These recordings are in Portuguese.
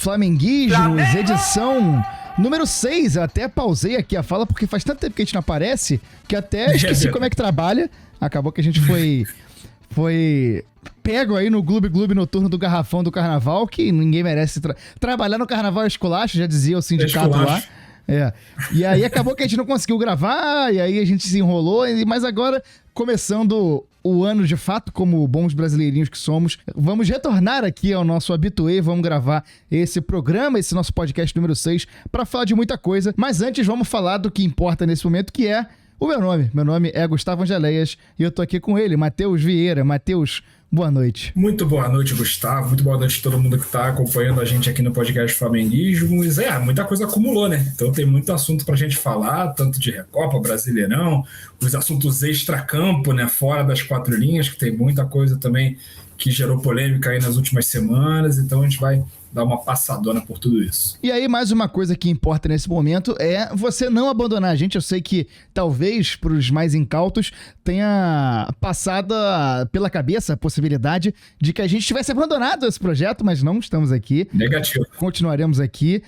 Flamenguismos, edição número 6. Eu até pausei aqui a fala porque faz tanto tempo que a gente não aparece que até esqueci como é que trabalha. Acabou que a gente foi pego aí no gloob noturno do garrafão do carnaval, que ninguém merece trabalhar no carnaval esculacho, já dizia o sindicato lá. E aí acabou que a gente não conseguiu gravar, e aí a gente se enrolou, mas agora, começando o ano de fato, como bons brasileirinhos que somos, vamos retornar aqui ao nosso habitué, vamos gravar esse programa, esse nosso podcast número 6, para falar de muita coisa, mas antes vamos falar do que importa nesse momento, que é o meu nome. Meu nome é Gustavo Angeléias e eu tô aqui com ele, Matheus Vieira. Matheus, boa noite. Muito boa noite, Gustavo. Muito boa noite a todo mundo que tá acompanhando a gente aqui no podcast Flamenguismos. Muita coisa acumulou, né? Então tem muito assunto pra gente falar, tanto de Recopa, Brasileirão, os assuntos extracampo, né? Fora das quatro linhas, que tem muita coisa também que gerou polêmica aí nas últimas semanas. Então a gente vai dar uma passadona por tudo isso. E aí, mais uma coisa que importa nesse momento é você não abandonar a gente. Eu sei que talvez, para os mais incautos, tenha passado pela cabeça a possibilidade de que a gente tivesse abandonado esse projeto, mas não estamos aqui. Negativo. Continuaremos aqui.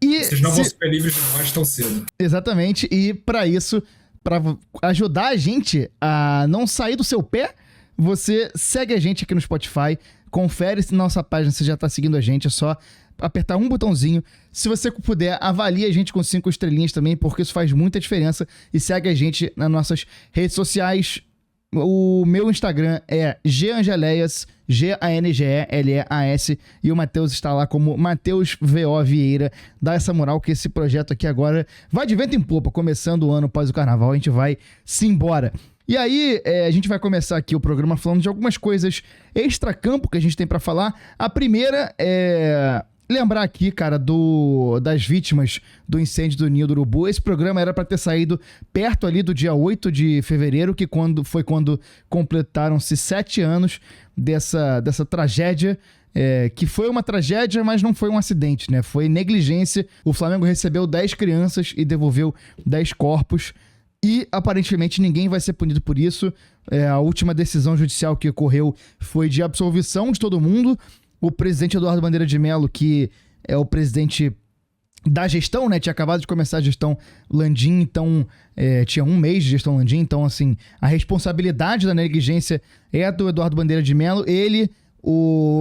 Vocês não vão ser livres demais tão cedo. Exatamente. E para isso, para ajudar a gente a não sair do seu pé, você segue a gente aqui no Spotify. Confere se nossa página, você já tá seguindo a gente, é só apertar um botãozinho. Se você puder, avalie a gente com 5 estrelinhas também, porque isso faz muita diferença. E segue a gente nas nossas redes sociais. O meu Instagram é gangeleias, Gangeleas, e o Matheus está lá como Matheus V.O. Vieira. Dá essa moral que esse projeto aqui agora vai de vento em popa. Começando o ano após o carnaval, a gente vai se embora. E aí, a gente vai começar aqui o programa falando de algumas coisas extracampo que a gente tem pra falar. A primeira é lembrar aqui, cara, das vítimas do incêndio do Ninho do Urubu. Esse programa era pra ter saído perto ali do dia 8 de fevereiro, que foi quando completaram-se 7 anos dessa tragédia. Que foi uma tragédia, mas não foi um acidente, né? Foi negligência. O Flamengo recebeu 10 crianças e devolveu 10 corpos. E, aparentemente, ninguém vai ser punido por isso. A última decisão judicial que ocorreu foi de absolvição de todo mundo. O presidente Eduardo Bandeira de Mello, que é o presidente da gestão, né? Tinha acabado de começar a gestão Landim, então tinha um mês de gestão Landim. Então, assim, a responsabilidade da negligência é do Eduardo Bandeira de Mello.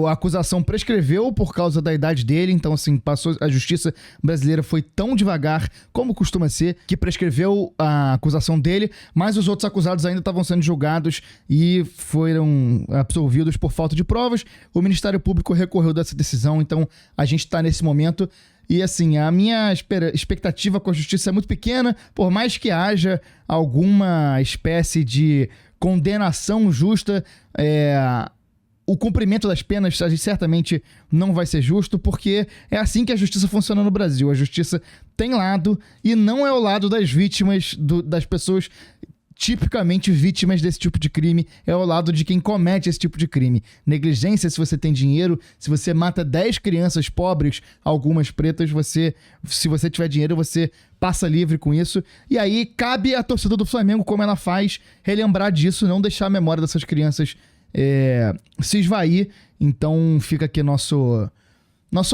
A acusação prescreveu por causa da idade dele, então assim, a justiça brasileira foi tão devagar como costuma ser, que prescreveu a acusação dele, mas os outros acusados ainda estavam sendo julgados e foram absolvidos por falta de provas. O Ministério Público recorreu dessa decisão, então a gente está nesse momento. E assim, a minha expectativa com a justiça é muito pequena, por mais que haja alguma espécie de condenação justa, o cumprimento das penas certamente não vai ser justo, porque é assim que a justiça funciona no Brasil. A justiça tem lado e não é o lado das vítimas, das pessoas tipicamente vítimas desse tipo de crime, é o lado de quem comete esse tipo de crime. Negligência, se você tem dinheiro, se você mata 10 crianças pobres, algumas pretas, se você tiver dinheiro, você passa livre com isso. E aí cabe à torcida do Flamengo, como ela faz, relembrar disso, não deixar a memória dessas crianças se esvair. Então fica aqui nossa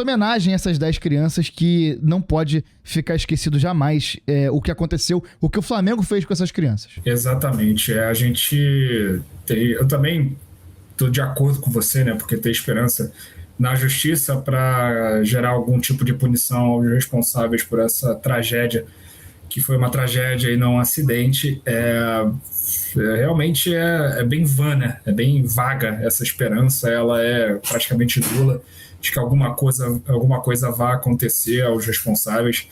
homenagem a essas 10 crianças, que não pode ficar esquecido jamais o que aconteceu, o que o Flamengo fez com essas crianças. Exatamente. Eu também estou de acordo com você, né? Porque tem esperança na justiça para gerar algum tipo de punição aos responsáveis por essa tragédia, que foi uma tragédia e não um acidente. Realmente é bem vã, né? É bem vaga essa esperança, ela é praticamente nula de que alguma coisa vá acontecer aos responsáveis.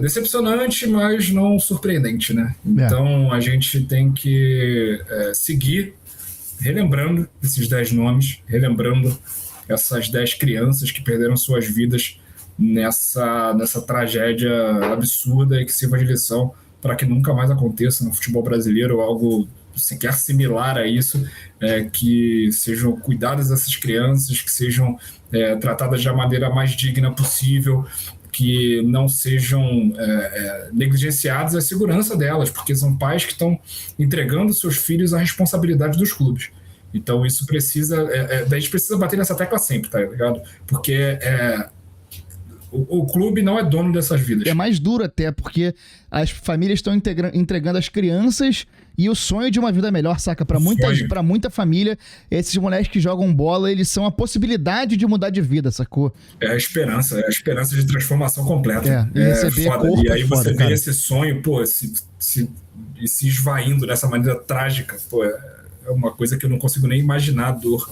Decepcionante, mas não surpreendente, né? Então a gente tem que seguir relembrando esses 10 nomes, relembrando essas 10 crianças que perderam suas vidas nessa tragédia absurda, e que sirva de lição para que nunca mais aconteça no futebol brasileiro algo sequer similar a isso, que sejam cuidadas essas crianças, que sejam tratadas da maneira mais digna possível, que não sejam negligenciadas a segurança delas, porque são pais que estão entregando seus filhos à responsabilidade dos clubes. Então isso precisa, daí a gente precisa bater nessa tecla sempre, tá ligado? Porque o clube não é dono dessas vidas. É mais duro até, porque as famílias estão entregando as crianças e o sonho de uma vida melhor, saca? Pra muita família, esses moleques que jogam bola, eles são a possibilidade de mudar de vida, sacou? É a esperança de transformação completa. E receber foda. Corpo E aí foda, você cara. vê esse sonho, pô, se esvaindo dessa maneira trágica, pô, é uma coisa que eu não consigo nem imaginar a dor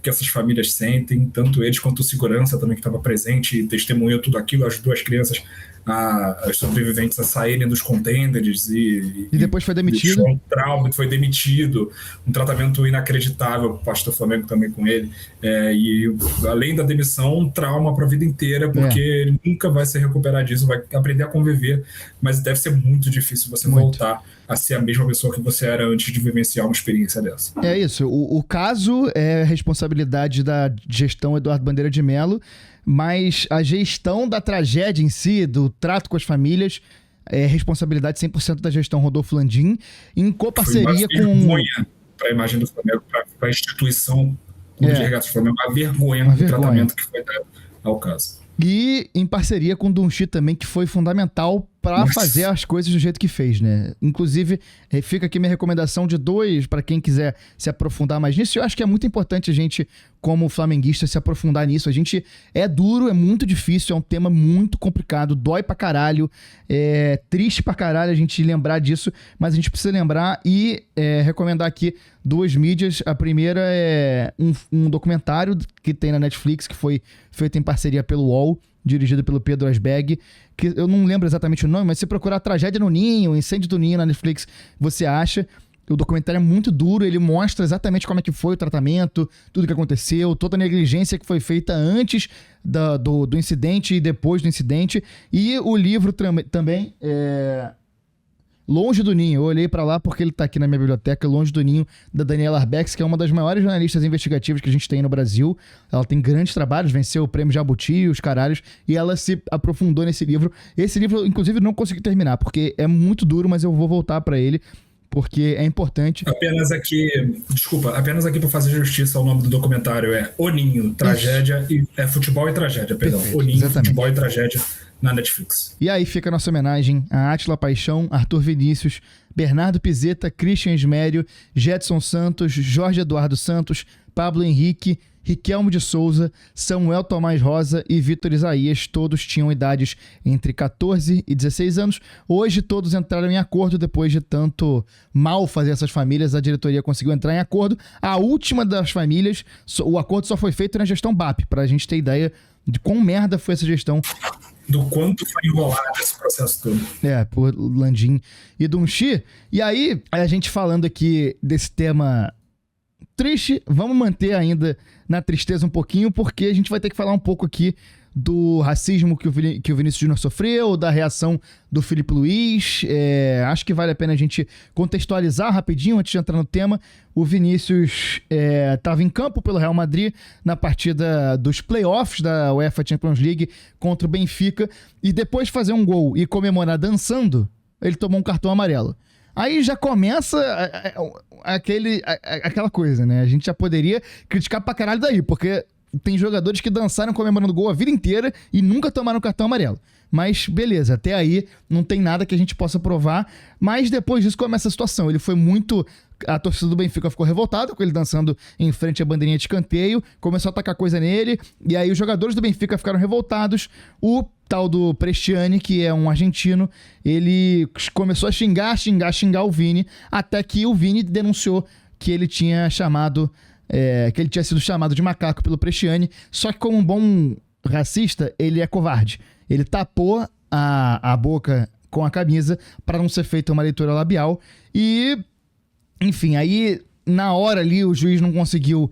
que essas famílias sentem, tanto eles quanto o segurança também que estava presente e testemunhou tudo aquilo, ajudou as crianças, as sobreviventes a saírem dos contêineres e depois foi demitido. Um trauma, foi demitido, um tratamento inacreditável, o pastor Flamengo também com ele, e além da demissão, um trauma para a vida inteira, porque ele nunca vai se recuperar disso, vai aprender a conviver, mas deve ser muito difícil você voltar a ser a mesma pessoa que você era antes de vivenciar uma experiência dessa. É isso, o caso é responsabilidade da gestão Eduardo Bandeira de Mello, mas a gestão da tragédia em si, do trato com as famílias, é responsabilidade 100% da gestão Rodolfo Landim, em coparceria com... Foi uma vergonha para a imagem do Flamengo, para a instituição Clube de Regatas do Flamengo, uma vergonha no tratamento que foi dado ao caso. E em parceria com o Dunchi também, que foi fundamental para fazer as coisas do jeito que fez, né? Inclusive, fica aqui minha recomendação de 2 para quem quiser se aprofundar mais nisso. Eu acho que é muito importante a gente, como flamenguista, se aprofundar nisso. A gente é duro, é muito difícil, é um tema muito complicado, dói pra caralho, é triste pra caralho a gente lembrar disso, mas a gente precisa lembrar e recomendar aqui 2 mídias. A primeira é um documentário que tem na Netflix, que foi feito em parceria pelo UOL, dirigido pelo Pedro Asbeg, que eu não lembro exatamente o nome, mas se procurar Tragédia no Ninho, Incêndio do Ninho na Netflix, você acha. O documentário é muito duro, ele mostra exatamente como é que foi o tratamento, tudo que aconteceu, toda a negligência que foi feita antes do incidente e depois do incidente. E o livro também é Longe do Ninho. Eu olhei pra lá porque ele tá aqui na minha biblioteca, Longe do Ninho, da Daniela Arbex, que é uma das maiores jornalistas investigativas que a gente tem no Brasil. Ela tem grandes trabalhos, venceu o prêmio Jabuti, os caralhos, e ela se aprofundou nesse livro. Esse livro, inclusive, eu não consegui terminar, porque é muito duro, mas eu vou voltar pra ele, porque é importante. Apenas aqui para fazer justiça ao nome do documentário, é O Ninho, Tragédia, Futebol e Tragédia, perdão. Perfeito, O Ninho, exatamente. Futebol e Tragédia, na Netflix. E aí fica a nossa homenagem a Átila Paixão, Arthur Vinícius, Bernardo Pizeta, Christian Esmério, Jetson Santos, Jorge Eduardo Santos, Pablo Henrique, Riquelmo de Souza, Samuel Tomás Rosa e Vitor Isaías. Todos tinham idades entre 14 e 16 anos. Hoje todos entraram em acordo depois de tanto mal fazer essas famílias. A diretoria conseguiu entrar em acordo. A última das famílias, o acordo só foi feito na gestão BAP, pra gente ter ideia de quão merda foi essa gestão. Do quanto foi enrolado esse processo todo. Por Landim e Dunchi. E aí, a gente falando aqui desse tema triste, vamos manter ainda na tristeza um pouquinho, porque a gente vai ter que falar um pouco aqui do racismo que o Vinícius Júnior sofreu, da reação do Felipe Luiz. Acho que vale a pena a gente contextualizar rapidinho antes de entrar no tema. O Vinícius estava em campo pelo Real Madrid na partida dos playoffs da UEFA Champions League contra o Benfica, e depois de fazer um gol e comemorar dançando, ele tomou um cartão amarelo. Aí já começa aquela coisa, né? A gente já poderia criticar pra caralho daí, porque tem jogadores que dançaram comemorando gol a vida inteira e nunca tomaram cartão amarelo. Mas beleza, até aí não tem nada que a gente possa provar. Mas depois disso começa a situação. Ele foi muito... A torcida do Benfica ficou revoltada com ele dançando em frente à bandeirinha de escanteio, começou a atacar coisa nele, e aí os jogadores do Benfica ficaram revoltados. O tal do Prestiani, que é um argentino, ele começou a xingar o Vini, até que o Vini denunciou que ele tinha sido chamado de macaco pelo Prestiani. Só que como um bom racista, ele é covarde. Ele tapou a boca com a camisa para não ser feita uma leitura labial. E, enfim, aí na hora ali o juiz não conseguiu...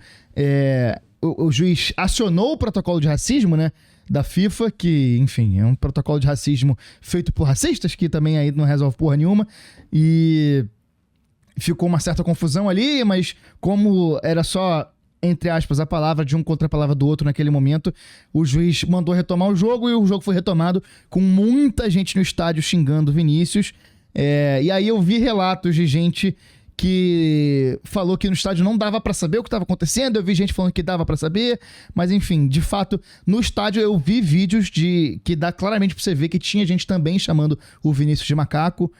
O juiz acionou o protocolo de racismo, né, da FIFA, que, enfim, é um protocolo de racismo feito por racistas, que também aí não resolve porra nenhuma. E ficou uma certa confusão ali, mas como era só, entre aspas, a palavra de um contra a palavra do outro naquele momento, o juiz mandou retomar o jogo, e o jogo foi retomado com muita gente no estádio xingando o Vinícius. E aí eu vi relatos de gente que falou que no estádio não dava pra saber o que estava acontecendo. Eu vi gente falando que dava pra saber, mas enfim, de fato, no estádio eu vi vídeos que dá claramente pra você ver que tinha gente também chamando o Vinícius de macaco.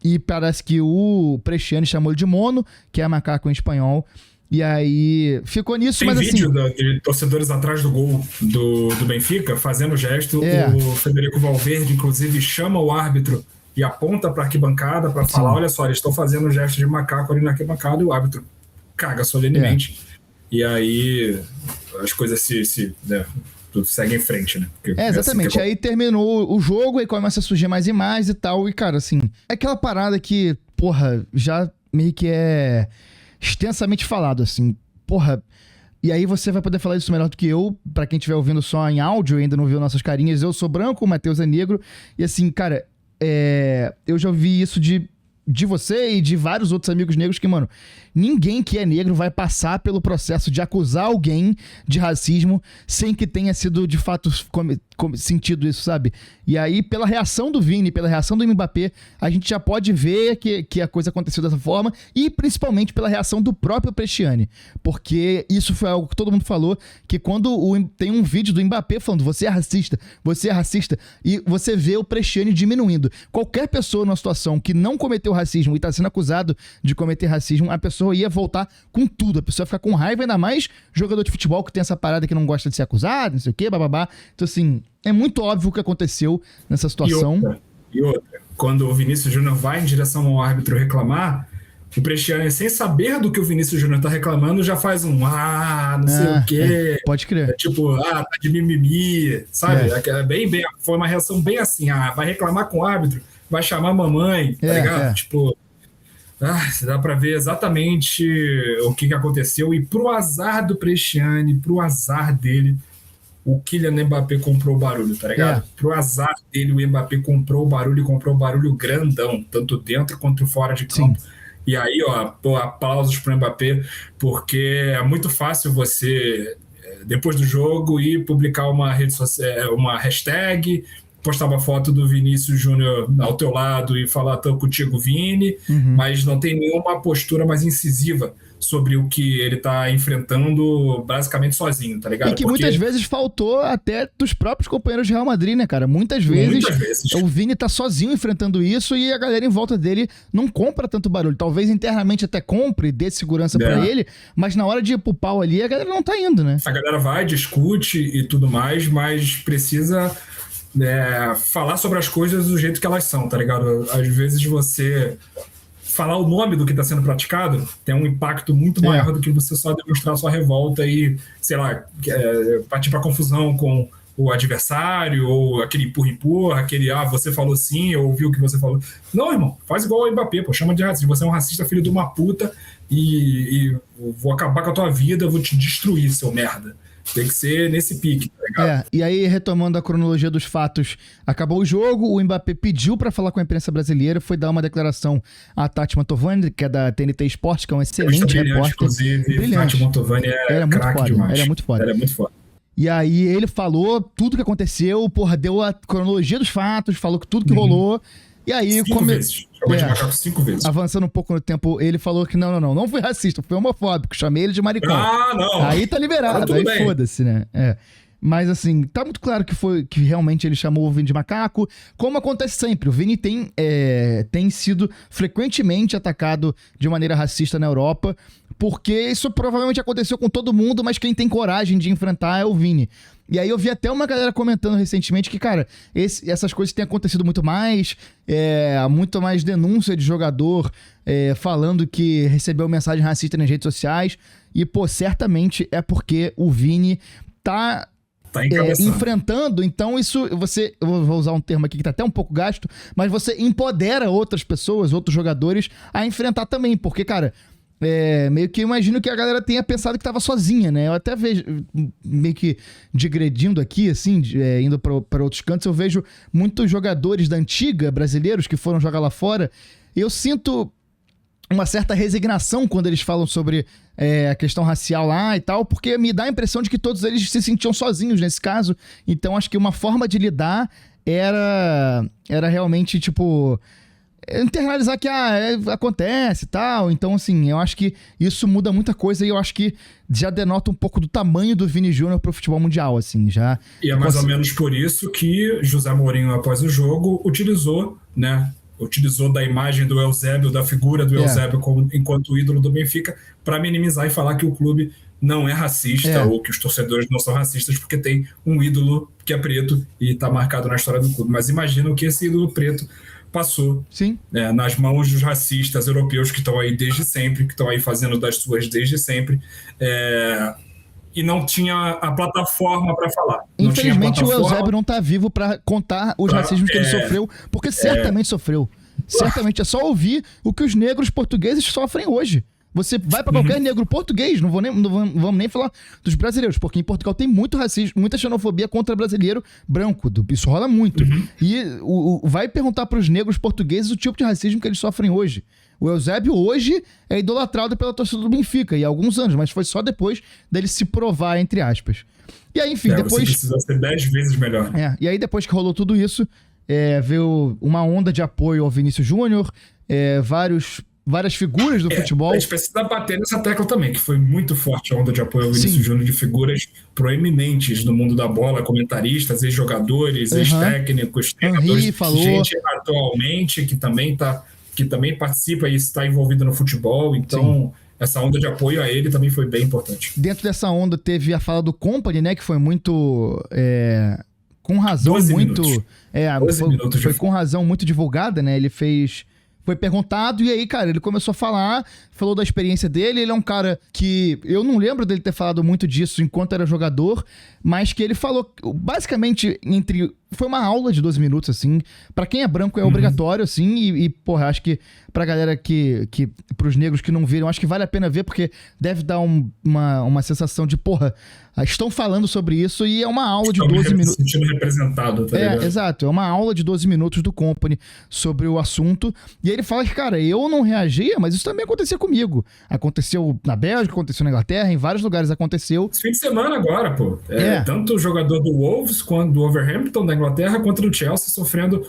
E parece que o Bresciani chamou ele de mono, que é macaco em espanhol. E aí ficou nisso, Tem mas vídeo assim... de torcedores atrás do gol do Benfica fazendo gesto. O Federico Valverde, inclusive, chama o árbitro e aponta para a arquibancada para falar: olha só, eles estão fazendo um gesto de macaco ali na arquibancada, e o árbitro caga solenemente. E aí as coisas tudo segue em frente, né? Porque exatamente. assim aí terminou o jogo, aí começa a surgir mais imagens e tal. E, cara, assim, é aquela parada que, porra, já meio que é extensamente falado, assim. Porra, e aí você vai poder falar isso melhor do que eu. Pra quem estiver ouvindo só em áudio e ainda não viu nossas carinhas, eu sou branco, o Matheus é negro. E assim, cara, eu já ouvi isso de você e de vários outros amigos negros que, mano, ninguém que é negro vai passar pelo processo de acusar alguém de racismo sem que tenha sido, de fato, sentido isso, sabe? E aí, pela reação do Vini, pela reação do Mbappé, a gente já pode ver que a coisa aconteceu dessa forma, e principalmente pela reação do próprio Bresciani, porque isso foi algo que todo mundo falou, que quando tem um vídeo do Mbappé falando você é racista, e você vê o Bresciani diminuindo. Qualquer pessoa numa situação que não cometeu racismo e tá sendo acusado de cometer racismo, a pessoa ia voltar com tudo, a pessoa ia ficar com raiva, ainda mais jogador de futebol que tem essa parada que não gosta de ser acusado, não sei o quê, bababá. Então, assim, é muito óbvio o que aconteceu nessa situação. E outra, quando o Vinícius Júnior vai em direção ao árbitro reclamar, o Bresciani, sem saber do que o Vinícius Júnior tá reclamando, já faz um não sei o quê. Pode crer. Tipo, tá de mimimi, sabe? Foi uma reação bem assim, vai reclamar com o árbitro, vai chamar a mamãe, tá ligado? Tipo, dá pra ver exatamente o que aconteceu. E pro azar do Bresciani, pro azar dele, o Kylian Mbappé comprou o barulho, tá ligado? Pro azar dele, o Mbappé comprou o barulho, e comprou o barulho grandão, tanto dentro quanto fora de campo. Sim. E aí, aplausos pro Mbappé, porque é muito fácil você, depois do jogo, ir publicar uma rede social, uma hashtag, postar uma foto do Vinícius Júnior ao teu lado e falar: tô contigo, Vini, mas não tem nenhuma postura mais incisiva sobre o que ele tá enfrentando basicamente sozinho, tá ligado? E que muitas vezes faltou até dos próprios companheiros de Real Madrid, né, cara? Muitas vezes o Vini tá sozinho enfrentando isso e a galera em volta dele não compra tanto barulho. Talvez internamente até compre, dê segurança pra ele, mas na hora de ir pro pau ali, a galera não tá indo, né? A galera vai, discute e tudo mais, mas precisa falar sobre as coisas do jeito que elas são, tá ligado? Às vezes você falar o nome do que está sendo praticado tem um impacto muito maior do que você só demonstrar sua revolta e, sei lá, partir para confusão com o adversário, ou aquele empurra-empurra, aquele você falou sim, eu ouvi o que você falou. Não, irmão, faz igual o Mbappé, chama de racista. Você é um racista, filho de uma puta, e vou acabar com a tua vida, vou te destruir, seu merda. Tem que ser nesse pique, tá ligado? E aí, retomando a cronologia dos fatos, acabou o jogo, o Mbappé pediu pra falar com a imprensa brasileira, foi dar uma declaração à Tati Mantovani, que é da TNT Esportes, que é um excelente repórter. Inclusive, Tati Mantovani é craque demais. Ela é muito foda. Ela é muito foda. E aí ele falou tudo que aconteceu, deu a cronologia dos fatos, falou tudo que rolou. E aí, 5 vezes. Chamou de macaco 5 vezes. Avançando um pouco no tempo, ele falou que não fui racista, fui homofóbico, chamei ele de maricão. Não. Aí tá liberado, aí foda-se, né? Mas assim, tá muito claro que realmente ele chamou o Vini de macaco, como acontece sempre. O Vini tem sido frequentemente atacado de maneira racista na Europa, porque isso provavelmente aconteceu com todo mundo, mas quem tem coragem de enfrentar é o Vini. E aí eu vi até uma galera comentando recentemente que, cara, essas coisas têm acontecido muito mais denúncia de jogador falando que recebeu mensagem racista nas redes sociais. E, certamente é porque o Vini tá enfrentando, então isso eu vou usar um termo aqui que tá até um pouco gasto, mas você empodera outras pessoas, outros jogadores a enfrentar também, porque, cara, meio que imagino que a galera tenha pensado que tava sozinha, né? Eu até vejo, meio que digredindo aqui, assim, indo para outros cantos, eu vejo muitos jogadores da antiga, brasileiros, que foram jogar lá fora, e eu sinto uma certa resignação quando eles falam sobre a questão racial lá e tal, porque me dá a impressão de que todos eles se sentiam sozinhos nesse caso. Então acho que uma forma de lidar era realmente, tipo, internalizar que acontece e tal. Então, assim, eu acho que isso muda muita coisa e eu acho que já denota um pouco do tamanho do Vini Júnior pro futebol mundial, assim, já... E é mais ou menos por isso que José Mourinho, após o jogo, utilizou da imagem do Eusébio, da figura do Eusébio enquanto ídolo do Benfica, para minimizar e falar que o clube não é racista ou que os torcedores não são racistas porque tem um ídolo que é preto e está marcado na história do clube. Mas imaginam que esse ídolo preto passou nas mãos dos racistas europeus que estão aí desde sempre, que estão aí fazendo das suas desde sempre, e não tinha a plataforma para falar. Infelizmente o Eusébio não está vivo para contar os racismos que ele sofreu, porque certamente sofreu. Certamente, é só ouvir o que os negros portugueses sofrem hoje. Você vai para qualquer negro português, não vamos nem falar dos brasileiros, porque em Portugal tem muito racismo, muita xenofobia contra brasileiro branco, isso rola muito. E vai perguntar para os negros portugueses o tipo de racismo que eles sofrem hoje. O Eusébio hoje é idolatrado pela torcida do Benfica, e há alguns anos, mas foi só depois dele se provar, entre aspas. E aí, enfim, depois... Você precisa ser 10 vezes melhor. E aí, depois que rolou tudo isso, veio uma onda de apoio ao Vinícius Júnior, várias figuras do futebol. A gente precisa bater nessa tecla também, que foi muito forte a onda de apoio ao Vinícius Júnior, de figuras proeminentes no mundo da bola, comentaristas, ex-jogadores, ex-técnicos, treinadores, gente atualmente que também participa e está envolvida no futebol, então essa onda de apoio a ele também foi bem importante. Dentro dessa onda teve a fala do Kompany, né, que foi muito... com razão, 12 muito... minutos foi com razão muito divulgada, né, ele foi perguntado e aí, cara, ele começou a falar, falou da experiência dele. Ele é um cara que eu não lembro dele ter falado muito disso enquanto era jogador, mas que ele falou basicamente foi uma aula de 12 minutos, assim. Pra quem é branco é obrigatório, assim, e porra, acho que pra galera pros negros que não viram, acho que vale a pena ver, porque deve dar uma sensação de, porra, estão falando sobre isso e é uma aula de 12 minutos. Se sentindo representado, tá ligado? Exato, é uma aula de 12 minutos do Kompany sobre o assunto. E aí ele fala que, cara, eu não reagia, mas isso também acontecia comigo. Aconteceu na Bélgica, aconteceu na Inglaterra, em vários lugares aconteceu. Esse fim de semana agora, pô. Tanto o jogador do Wolves quanto do Wolverhampton da Inglaterra contra o Chelsea sofrendo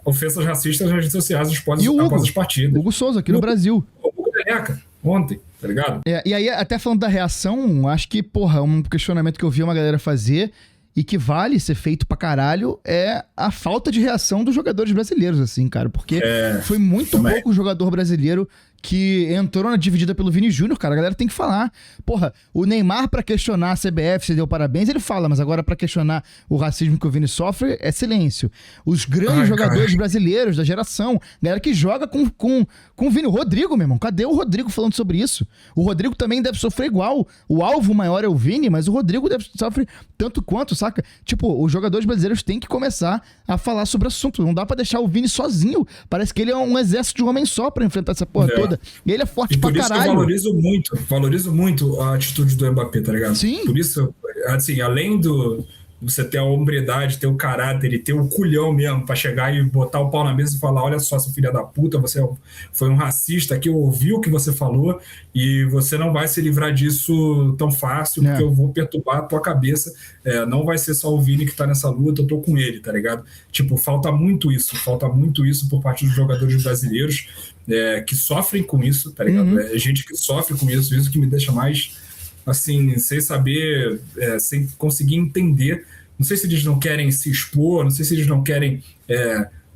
ofensas racistas nas redes sociais após as partidas. Hugo Souza, aqui no Brasil. O Hugo Neneca, ontem, tá ligado? E aí, até falando da reação, acho que, porra, um questionamento que eu vi uma galera fazer e que vale ser feito pra caralho é a falta de reação dos jogadores brasileiros, assim, cara. Porque foi muito pouco jogador brasileiro que entrou na dividida pelo Vini Júnior, cara. A galera tem que falar. Porra, o Neymar, pra questionar a CBF, se deu parabéns, ele fala, mas agora pra questionar o racismo que o Vini sofre, é silêncio. Os grandes jogadores brasileiros da geração, galera que joga com o Vini. O Rodrigo, meu irmão, cadê o Rodrigo falando sobre isso? O Rodrigo também deve sofrer igual. O alvo maior é o Vini, mas o Rodrigo sofre tanto quanto, saca? Tipo, os jogadores brasileiros têm que começar a falar sobre o assunto. Não dá pra deixar o Vini sozinho. Parece que ele é um exército de um homem só pra enfrentar essa porra toda. E ele é forte pra caralho. Por isso que eu valorizo muito a atitude do Mbappé, tá ligado? Sim. Por isso, assim, além do você ter a hombridade, ter o caráter e ter o culhão mesmo pra chegar e botar o pau na mesa e falar, olha só, seu filho da puta, você foi um racista que eu ouvi o que você falou e você não vai se livrar disso tão fácil, porque eu vou perturbar a tua cabeça. Não vai ser só o Vini que tá nessa luta, eu tô com ele, tá ligado? Tipo, falta muito isso por parte dos jogadores brasileiros que sofrem com isso, tá ligado? É gente que sofre com isso que me deixa mais... assim, sem saber, sem conseguir entender. Não sei se eles não querem se expor, não sei se eles não querem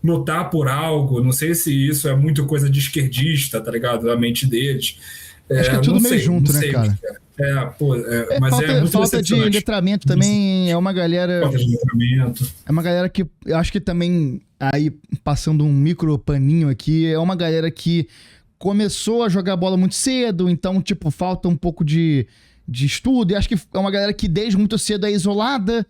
lutar por algo, não sei se isso é muito coisa de esquerdista, tá ligado? Da mente deles. Acho que é tudo meio junto, né, cara? Mas muito falta de letramento também, é uma galera... Falta de letramento. É uma galera que, eu acho que também, aí, passando um micro paninho aqui, é uma galera que começou a jogar bola muito cedo, então, tipo, falta um pouco de estudo, e acho que é uma galera que desde muito cedo é isolada,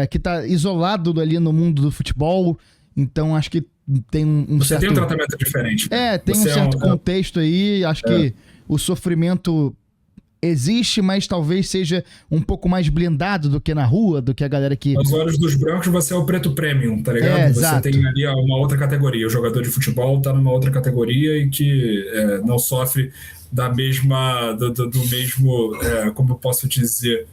que tá isolado ali no mundo do futebol, então acho que tem um Você certo... tem um tratamento diferente. Tem um certo contexto aí, acho que o sofrimento existe, mas talvez seja um pouco mais blindado do que na rua, do que a galera que... Aos olhos dos brancos você é o preto premium, tá ligado? Você tem ali uma outra categoria, o jogador de futebol tá numa outra categoria e que não sofre do mesmo, como eu posso te dizer,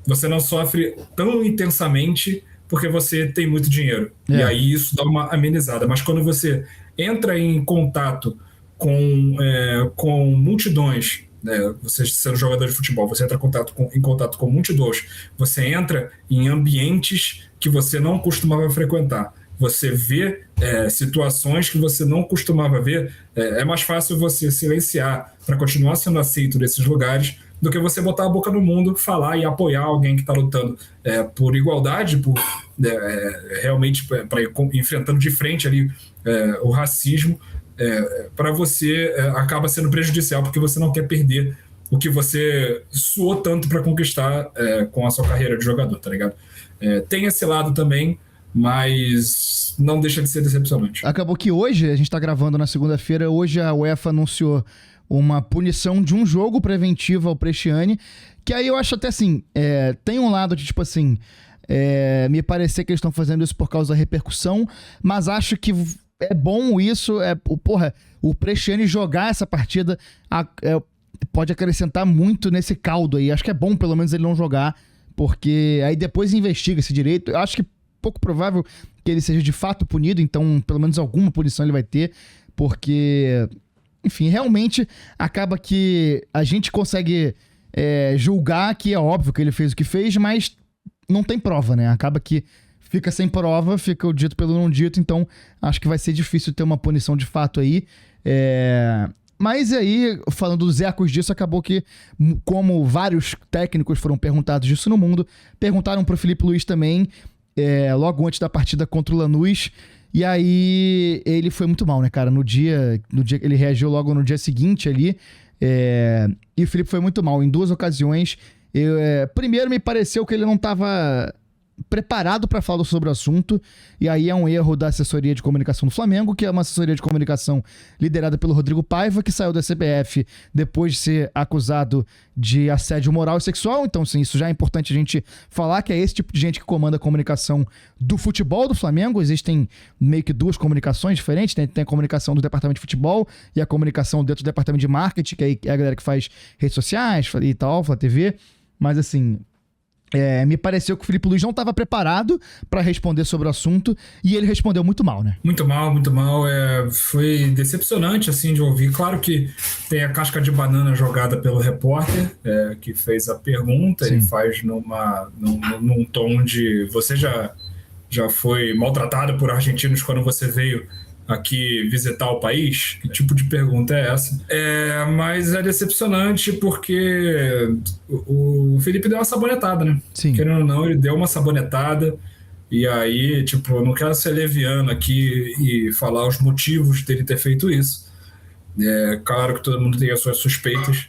você não sofre tão intensamente porque você tem muito dinheiro. E aí isso dá uma amenizada. Mas quando você entra em contato com multidões, né? Você sendo jogador de futebol, você entra em contato com multidões, você entra em ambientes que você não costumava frequentar, você vê situações que você não costumava ver, é mais fácil você silenciar para continuar sendo aceito nesses lugares do que você botar a boca no mundo, falar e apoiar alguém que está lutando por igualdade, realmente enfrentando de frente ali o racismo. Para você acaba sendo prejudicial, porque você não quer perder o que você suou tanto para conquistar com a sua carreira de jogador, tá ligado? Tem esse lado também, mas não deixa de ser decepcionante. Acabou que hoje, a gente tá gravando na segunda-feira, hoje a UEFA anunciou uma punição de um jogo preventivo ao Bresciani, que aí eu acho até assim, tem um lado de tipo assim, me parecer que eles estão fazendo isso por causa da repercussão, mas acho que é bom isso, o Bresciani jogar essa partida pode acrescentar muito nesse caldo aí. Acho que é bom pelo menos ele não jogar, porque aí depois investiga esse direito. Eu acho que pouco provável que ele seja de fato punido, então pelo menos alguma punição ele vai ter, porque, enfim, realmente acaba que a gente consegue julgar que é óbvio que ele fez o que fez, mas não tem prova, né? Acaba que fica sem prova, fica o dito pelo não dito, então acho que vai ser difícil ter uma punição de fato aí. Mas aí, falando dos ecos disso, acabou que, como vários técnicos foram perguntados disso no mundo, perguntaram pro Filipe Luís também, logo antes da partida contra o Lanús, e aí ele foi muito mal, né, cara? No dia ele reagiu logo no dia seguinte ali, e o Filipe foi muito mal em duas ocasiões. Primeiro, me pareceu que ele não estava preparado para falar sobre o assunto, e aí é um erro da assessoria de comunicação do Flamengo, que é uma assessoria de comunicação liderada pelo Rodrigo Paiva, que saiu da CBF depois de ser acusado de assédio moral e sexual. Então, sim, isso já é importante a gente falar, que é esse tipo de gente que comanda a comunicação do futebol do Flamengo. Existem meio que duas comunicações diferentes, né? Tem a comunicação do departamento de futebol e a comunicação dentro do departamento de marketing, que é a galera que faz redes sociais e tal, Flá TV. Mas assim, me pareceu que o Filipe Luís não estava preparado para responder sobre o assunto, e ele respondeu muito mal, né? Muito mal, muito mal. Foi decepcionante, assim, de ouvir. Claro que tem a casca de banana jogada pelo repórter, que fez a pergunta. Sim. Ele faz num tom de... Você já foi maltratado por argentinos quando você veio aqui visitar o país? Que tipo de pergunta é essa? Mas é decepcionante porque o Felipe deu uma sabonetada, né? Sim. Querendo ou não, ele deu uma sabonetada, e aí, tipo, eu não quero ser leviano aqui e falar os motivos dele ter feito isso. Claro que todo mundo tem as suas suspeitas,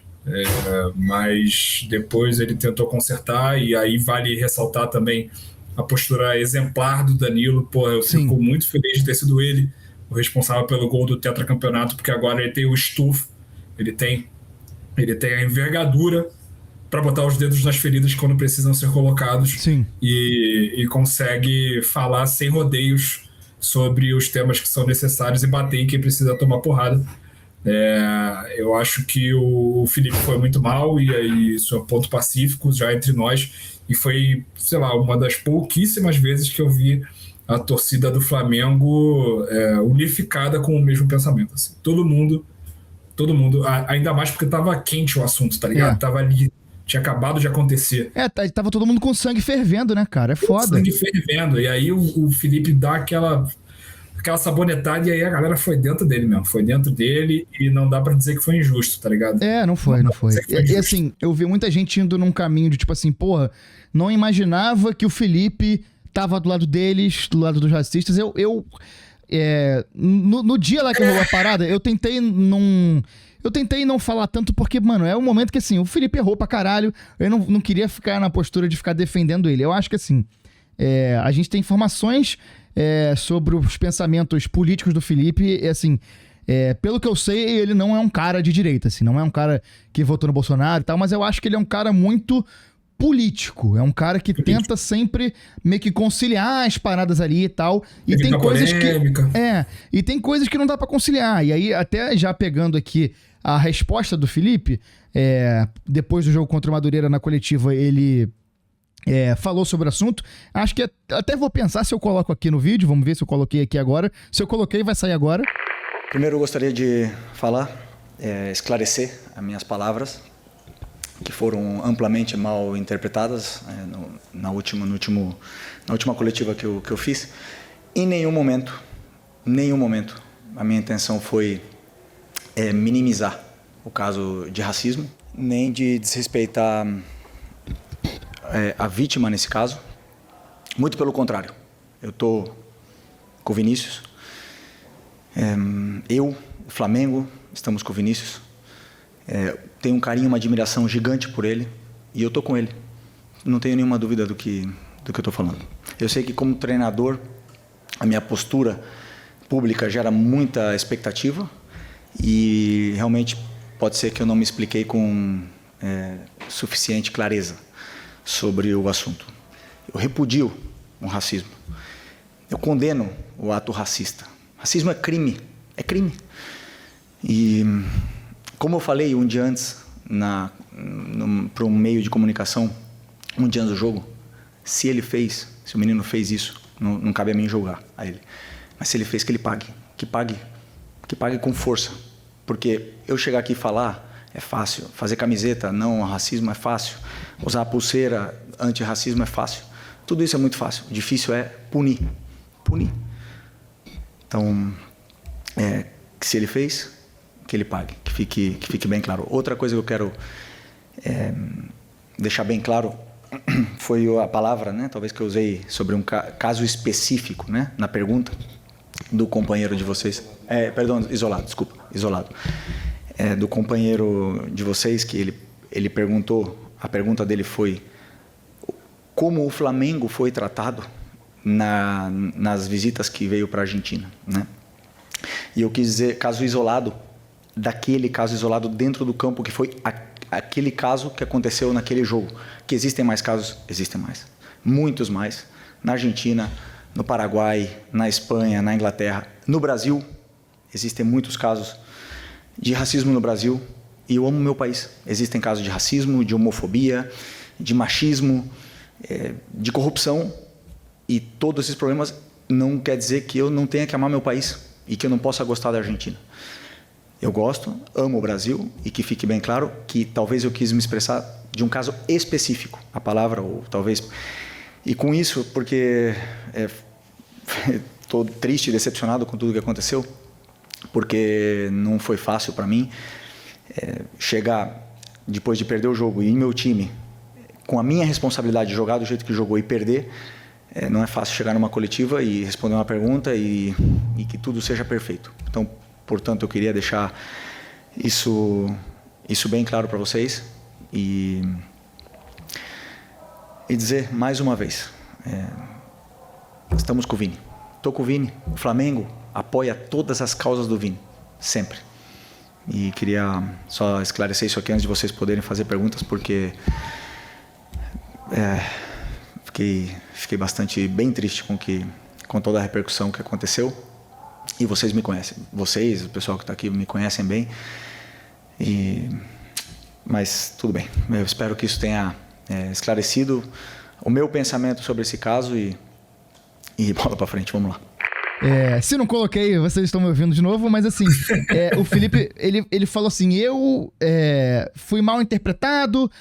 mas depois ele tentou consertar, e aí vale ressaltar também a postura exemplar do Danilo. Eu fico muito feliz de ter sido ele o responsável pelo gol do tetracampeonato, porque agora ele tem o estufo, ele tem a envergadura para botar os dedos nas feridas quando precisam ser colocados. Sim. E consegue falar sem rodeios sobre os temas que são necessários e bater em quem precisa tomar porrada. Eu acho que o Felipe foi muito mal, e aí isso é um ponto pacífico já entre nós, e foi, sei lá, uma das pouquíssimas vezes que eu vi a torcida do Flamengo unificada com o mesmo pensamento. Assim. Todo mundo, ainda mais porque tava quente o assunto, tá ligado? Tava ali, tinha acabado de acontecer. Tava todo mundo com sangue fervendo, né, cara? É foda. Sangue fervendo, e aí o Felipe dá aquela sabonetada, e aí a galera foi dentro dele mesmo, foi dentro dele, e não dá pra dizer que foi injusto, tá ligado? Não foi. E assim, eu vi muita gente indo num caminho de tipo assim, porra, não imaginava que o Felipe tava do lado deles, do lado dos racistas. No dia lá que rolou a parada, eu tentei não falar tanto, porque, mano, é um momento que, assim, o Felipe errou pra caralho, eu não queria ficar na postura de ficar defendendo ele. Eu acho que, assim, a gente tem informações sobre os pensamentos políticos do Felipe, e, assim, pelo que eu sei, ele não é um cara de direita, assim, não é um cara que votou no Bolsonaro e tal, mas eu acho que ele é um cara muito político, é um cara que tenta sempre meio que conciliar as paradas ali e tal, e tem coisas e tem coisas que não dá pra conciliar. E aí, até já pegando aqui a resposta do Felipe, depois do jogo contra o Madureira na coletiva, ele falou sobre o assunto. Acho que até vou pensar se eu coloco aqui no vídeo, vamos ver se eu coloquei aqui agora. Se eu coloquei, vai sair agora. Primeiro eu gostaria de esclarecer as minhas palavras, que foram amplamente mal interpretadas na última coletiva que eu fiz. Em nenhum momento, a minha intenção foi minimizar o caso de racismo, nem de desrespeitar a vítima nesse caso. Muito pelo contrário, eu estou com o Vinícius, o Flamengo, estamos com o Vinícius, tenho um carinho, uma admiração gigante por ele e eu estou com ele, não tenho nenhuma dúvida do que eu estou falando. Eu sei que como treinador a minha postura pública gera muita expectativa e realmente pode ser que eu não me expliquei com suficiente clareza sobre o assunto. Eu repudio o racismo. Eu condeno o ato racista. Racismo é crime. É crime. E, como eu falei um dia antes, para um meio de comunicação, um dia antes do jogo, se o menino fez isso, não cabe a mim julgar a ele. Mas se ele fez, que ele pague. Que pague com força. Porque eu chegar aqui e falar é fácil. Fazer camiseta não racismo é fácil. Usar a pulseira antirracismo é fácil. Tudo isso é muito fácil. O difícil é punir. Então, que se ele fez, que ele pague. Que fique bem claro. Outra coisa que eu quero deixar bem claro foi a palavra, né, talvez que eu usei sobre um caso específico, né, na pergunta do companheiro de vocês. Isolado. Do companheiro de vocês, que ele perguntou, a pergunta dele foi como o Flamengo foi tratado nas visitas que veio para a Argentina, né? E eu quis dizer caso isolado, daquele caso isolado dentro do campo, que foi aquele caso que aconteceu naquele jogo. Que existem mais casos? Existem mais. Muitos mais. Na Argentina, no Paraguai, na Espanha, na Inglaterra. No Brasil, existem muitos casos de racismo no Brasil. E eu amo meu país. Existem casos de racismo, de homofobia, de machismo, de corrupção. E todos esses problemas não quer dizer que eu não tenha que amar meu país e que eu não possa gostar da Argentina. Eu gosto, amo o Brasil, e que fique bem claro que talvez eu quis me expressar de um caso específico, a palavra, ou talvez... E com isso, porque estou triste e decepcionado com tudo que aconteceu, porque não foi fácil para mim chegar, depois de perder o jogo, e em meu time, com a minha responsabilidade de jogar do jeito que jogou e perder, não é fácil chegar numa coletiva e responder uma pergunta e que tudo seja perfeito. Então, portanto, eu queria deixar isso bem claro para vocês e dizer mais uma vez, estamos com o Vini. Estou com o Vini. O Flamengo apoia todas as causas do Vini, sempre. E queria só esclarecer isso aqui antes de vocês poderem fazer perguntas, porque fiquei bem triste com toda a repercussão que aconteceu. E vocês me conhecem, o pessoal que está aqui me conhecem bem, mas tudo bem. Eu espero que isso tenha esclarecido o meu pensamento sobre esse caso e bola para frente, vamos lá. Se não coloquei, vocês estão me ouvindo de novo, mas assim, o Felipe, ele falou assim, eu fui mal interpretado,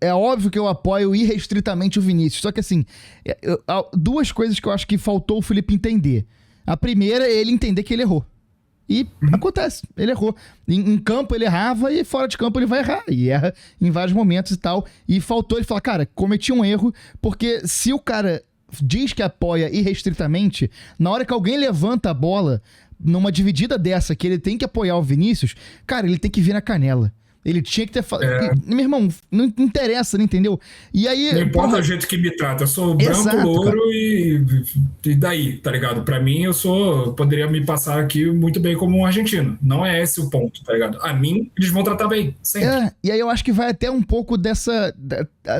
é óbvio que eu apoio irrestritamente o Vinícius. Só que assim, duas coisas que eu acho que faltou o Felipe entender. A primeira é ele entender que ele errou. E acontece, ele errou. Em campo ele errava e fora de campo ele vai errar. E erra em vários momentos e tal. E faltou ele falar, cara, cometi um erro, porque se o cara diz que apoia irrestritamente, na hora que alguém levanta a bola numa dividida dessa, que ele tem que apoiar o Vinícius, cara, ele tem que vir na canela. Ele tinha que ter falado. Meu irmão, não interessa, não entendeu? E aí. Não importa o jeito que me trata. Eu sou branco, louro e daí, tá ligado? Pra mim, poderia me passar aqui muito bem como um argentino. Não é esse o ponto, tá ligado? A mim, eles vão tratar bem, sempre. E aí eu acho que vai até um pouco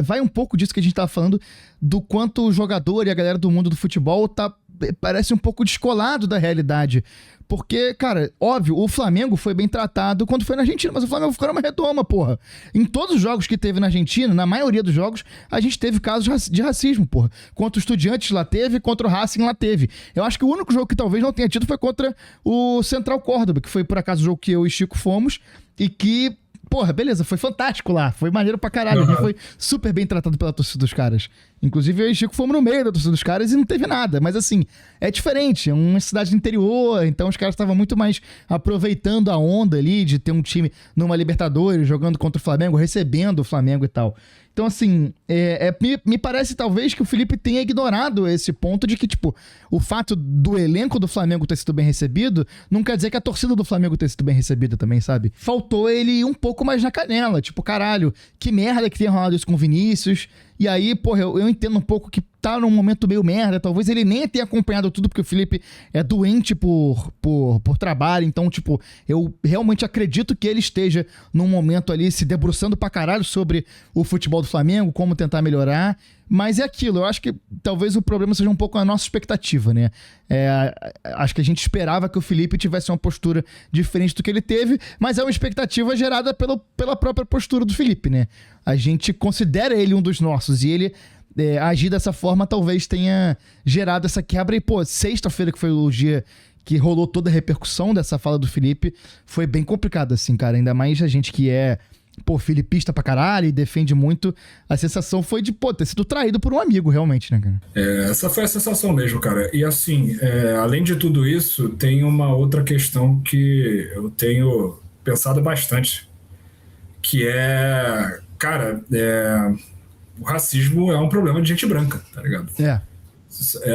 vai um pouco disso que a gente tava falando, do quanto o jogador e a galera do mundo do futebol tá parece um pouco descolado da realidade. Porque, cara, óbvio, o Flamengo foi bem tratado quando foi na Argentina, mas o Flamengo ficou numa redoma, porra. Em todos os jogos que teve na Argentina, na maioria dos jogos, a gente teve casos de racismo, porra. Contra o Estudiantes lá teve, contra o Racing lá teve. Eu acho que o único jogo que talvez não tenha tido foi contra o Central Córdoba, que foi, por acaso, o jogo que eu e Chico fomos, e que... Porra, beleza, foi fantástico lá. Foi maneiro pra caralho. A gente foi super bem tratado pela torcida dos caras. Inclusive, eu e o Chico fomos no meio da torcida dos caras e não teve nada. Mas assim, é diferente. É uma cidade do interior. Então os caras estavam muito mais aproveitando a onda ali de ter um time numa Libertadores, jogando contra o Flamengo, recebendo o Flamengo e tal. Então, assim, me parece talvez que o Felipe tenha ignorado esse ponto de que, tipo, o fato do elenco do Flamengo ter sido bem recebido não quer dizer que a torcida do Flamengo ter sido bem recebida também, sabe? Faltou ele ir um pouco mais na canela, tipo, caralho, que merda que tenha rolado isso com o Vinícius. E aí, porra, eu entendo um pouco que tá num momento meio merda, talvez ele nem tenha acompanhado tudo, porque o Felipe é doente por trabalho, então, tipo, eu realmente acredito que ele esteja num momento ali se debruçando pra caralho sobre o futebol do Flamengo, como tentar melhorar, mas é aquilo, eu acho que talvez o problema seja um pouco a nossa expectativa, né? Acho que a gente esperava que o Felipe tivesse uma postura diferente do que ele teve, mas é uma expectativa gerada pela própria postura do Felipe, né? A gente considera ele um dos nossos, e ele agir dessa forma talvez tenha gerado essa quebra. E, pô, sexta-feira, que foi o dia que rolou toda a repercussão dessa fala do Felipe, foi bem complicado, assim, cara. Ainda mais a gente que é, pô, filipista pra caralho e defende muito. A sensação foi de, pô, ter sido traído por um amigo, realmente, né, cara? Essa foi a sensação mesmo, cara. E assim, além de tudo isso, tem uma outra questão que eu tenho pensado bastante, que cara, o racismo é um problema de gente branca, tá ligado?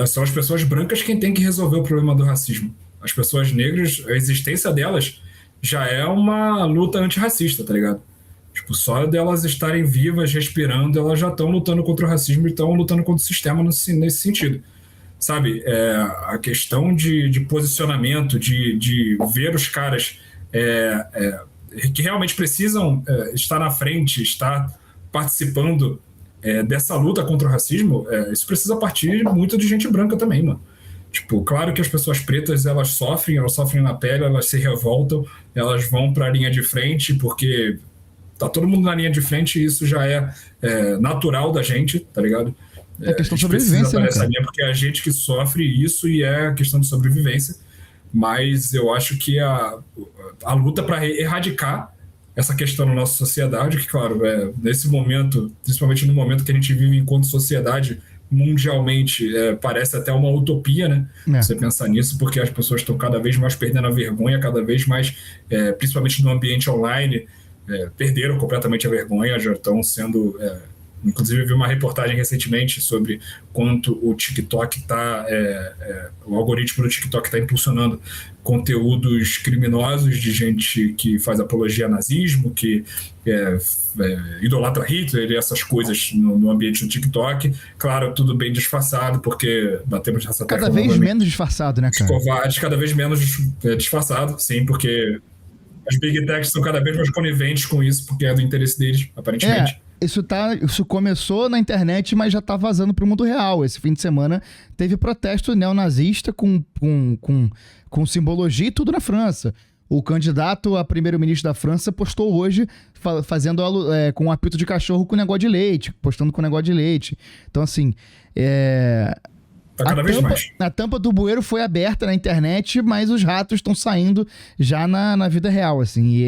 São as pessoas brancas quem tem que resolver o problema do racismo. As pessoas negras, a existência delas já é uma luta antirracista, tá ligado? Tipo, só delas estarem vivas, respirando, elas já estão lutando contra o racismo e estão lutando contra o sistema nesse sentido. Sabe? A questão de posicionamento, de ver os caras que realmente precisam estar na frente, estar participando dessa luta contra o racismo, isso precisa partir muito de gente branca também, mano. Tipo, claro que as pessoas pretas, elas sofrem na pele, elas se revoltam, elas vão para a linha de frente, porque tá todo mundo na linha de frente e isso já é natural da gente, tá ligado? É questão de sobrevivência, né, cara? Porque é a gente que sofre isso e é questão de sobrevivência. Mas eu acho que a luta para erradicar essa questão na nossa sociedade, que, claro, nesse momento, principalmente no momento que a gente vive enquanto sociedade mundialmente, parece até uma utopia, né? Você pensar nisso, porque as pessoas estão cada vez mais perdendo a vergonha, cada vez mais, principalmente no ambiente online, perderam completamente a vergonha, já estão sendo... Inclusive, eu vi uma reportagem recentemente sobre quanto o TikTok o algoritmo do TikTok está impulsionando conteúdos criminosos de gente que faz apologia a nazismo, que idolatra Hitler e essas coisas no ambiente do TikTok. Claro, tudo bem disfarçado, porque batemos nessa tecla. Cada vez menos disfarçado, né, cara? Covardes, cada vez menos disfarçado, sim, porque as Big Techs são cada vez mais coniventes com isso, porque é do interesse deles, aparentemente. Isso começou na internet, mas já tá vazando pro mundo real. Esse fim de semana teve protesto neonazista com simbologia e tudo na França. O candidato a primeiro-ministro da França postou hoje fazendo com um apito de cachorro com negócio de leite, postando com negócio de leite. Então, assim, tá cada vez mais. A tampa do bueiro foi aberta na internet, mas os ratos estão saindo já na vida real, assim.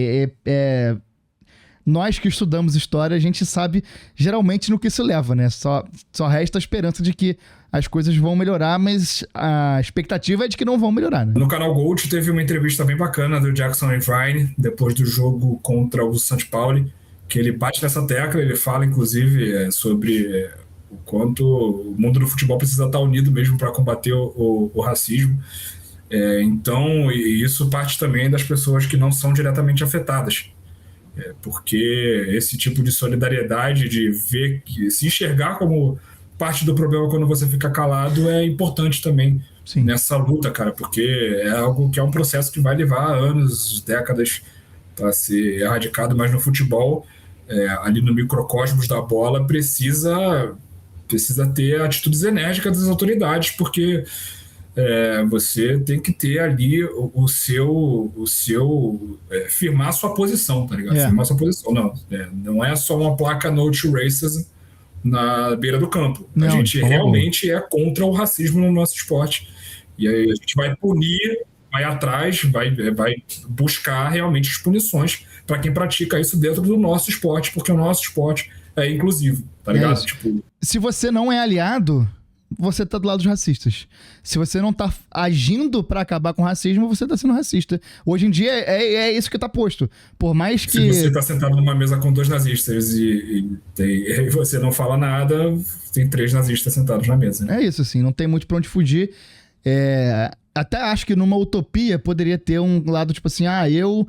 Nós que estudamos história, a gente sabe geralmente no que isso leva, né? Só resta a esperança de que as coisas vão melhorar, mas a expectativa é de que não vão melhorar, né? No canal Gold teve uma entrevista bem bacana do Jackson Irvine, depois do jogo contra o St. Pauli, que ele bate nessa tecla, ele fala, inclusive, sobre o quanto o mundo do futebol precisa estar unido mesmo para combater o racismo. Então, e isso parte também das pessoas que não são diretamente afetadas. Porque esse tipo de solidariedade, de ver, se enxergar como parte do problema quando você fica calado, é importante também. Sim. Nessa luta, cara, porque é algo que é um processo que vai levar anos, décadas para ser erradicado, mas no futebol, ali no microcosmos da bola, precisa ter atitudes enérgicas das autoridades, porque você tem que ter ali firmar a sua posição, tá ligado? Firmar a sua posição. Não é só uma placa no to racism na beira do campo. A gente realmente é contra o racismo no nosso esporte. E aí a gente vai punir, vai atrás, vai buscar realmente as punições para quem pratica isso dentro do nosso esporte, porque o nosso esporte é inclusivo, tá ligado? Se você não é aliado, você tá do lado dos racistas. Se você não tá agindo pra acabar com o racismo, você tá sendo racista. Hoje em dia é isso que tá posto. Por mais que... Se você tá sentado numa mesa com 2 nazistas e você não fala nada, tem 3 nazistas sentados na mesa. Né? É isso, assim, não tem muito pra onde fugir. Até acho que numa utopia poderia ter um lado tipo assim, eu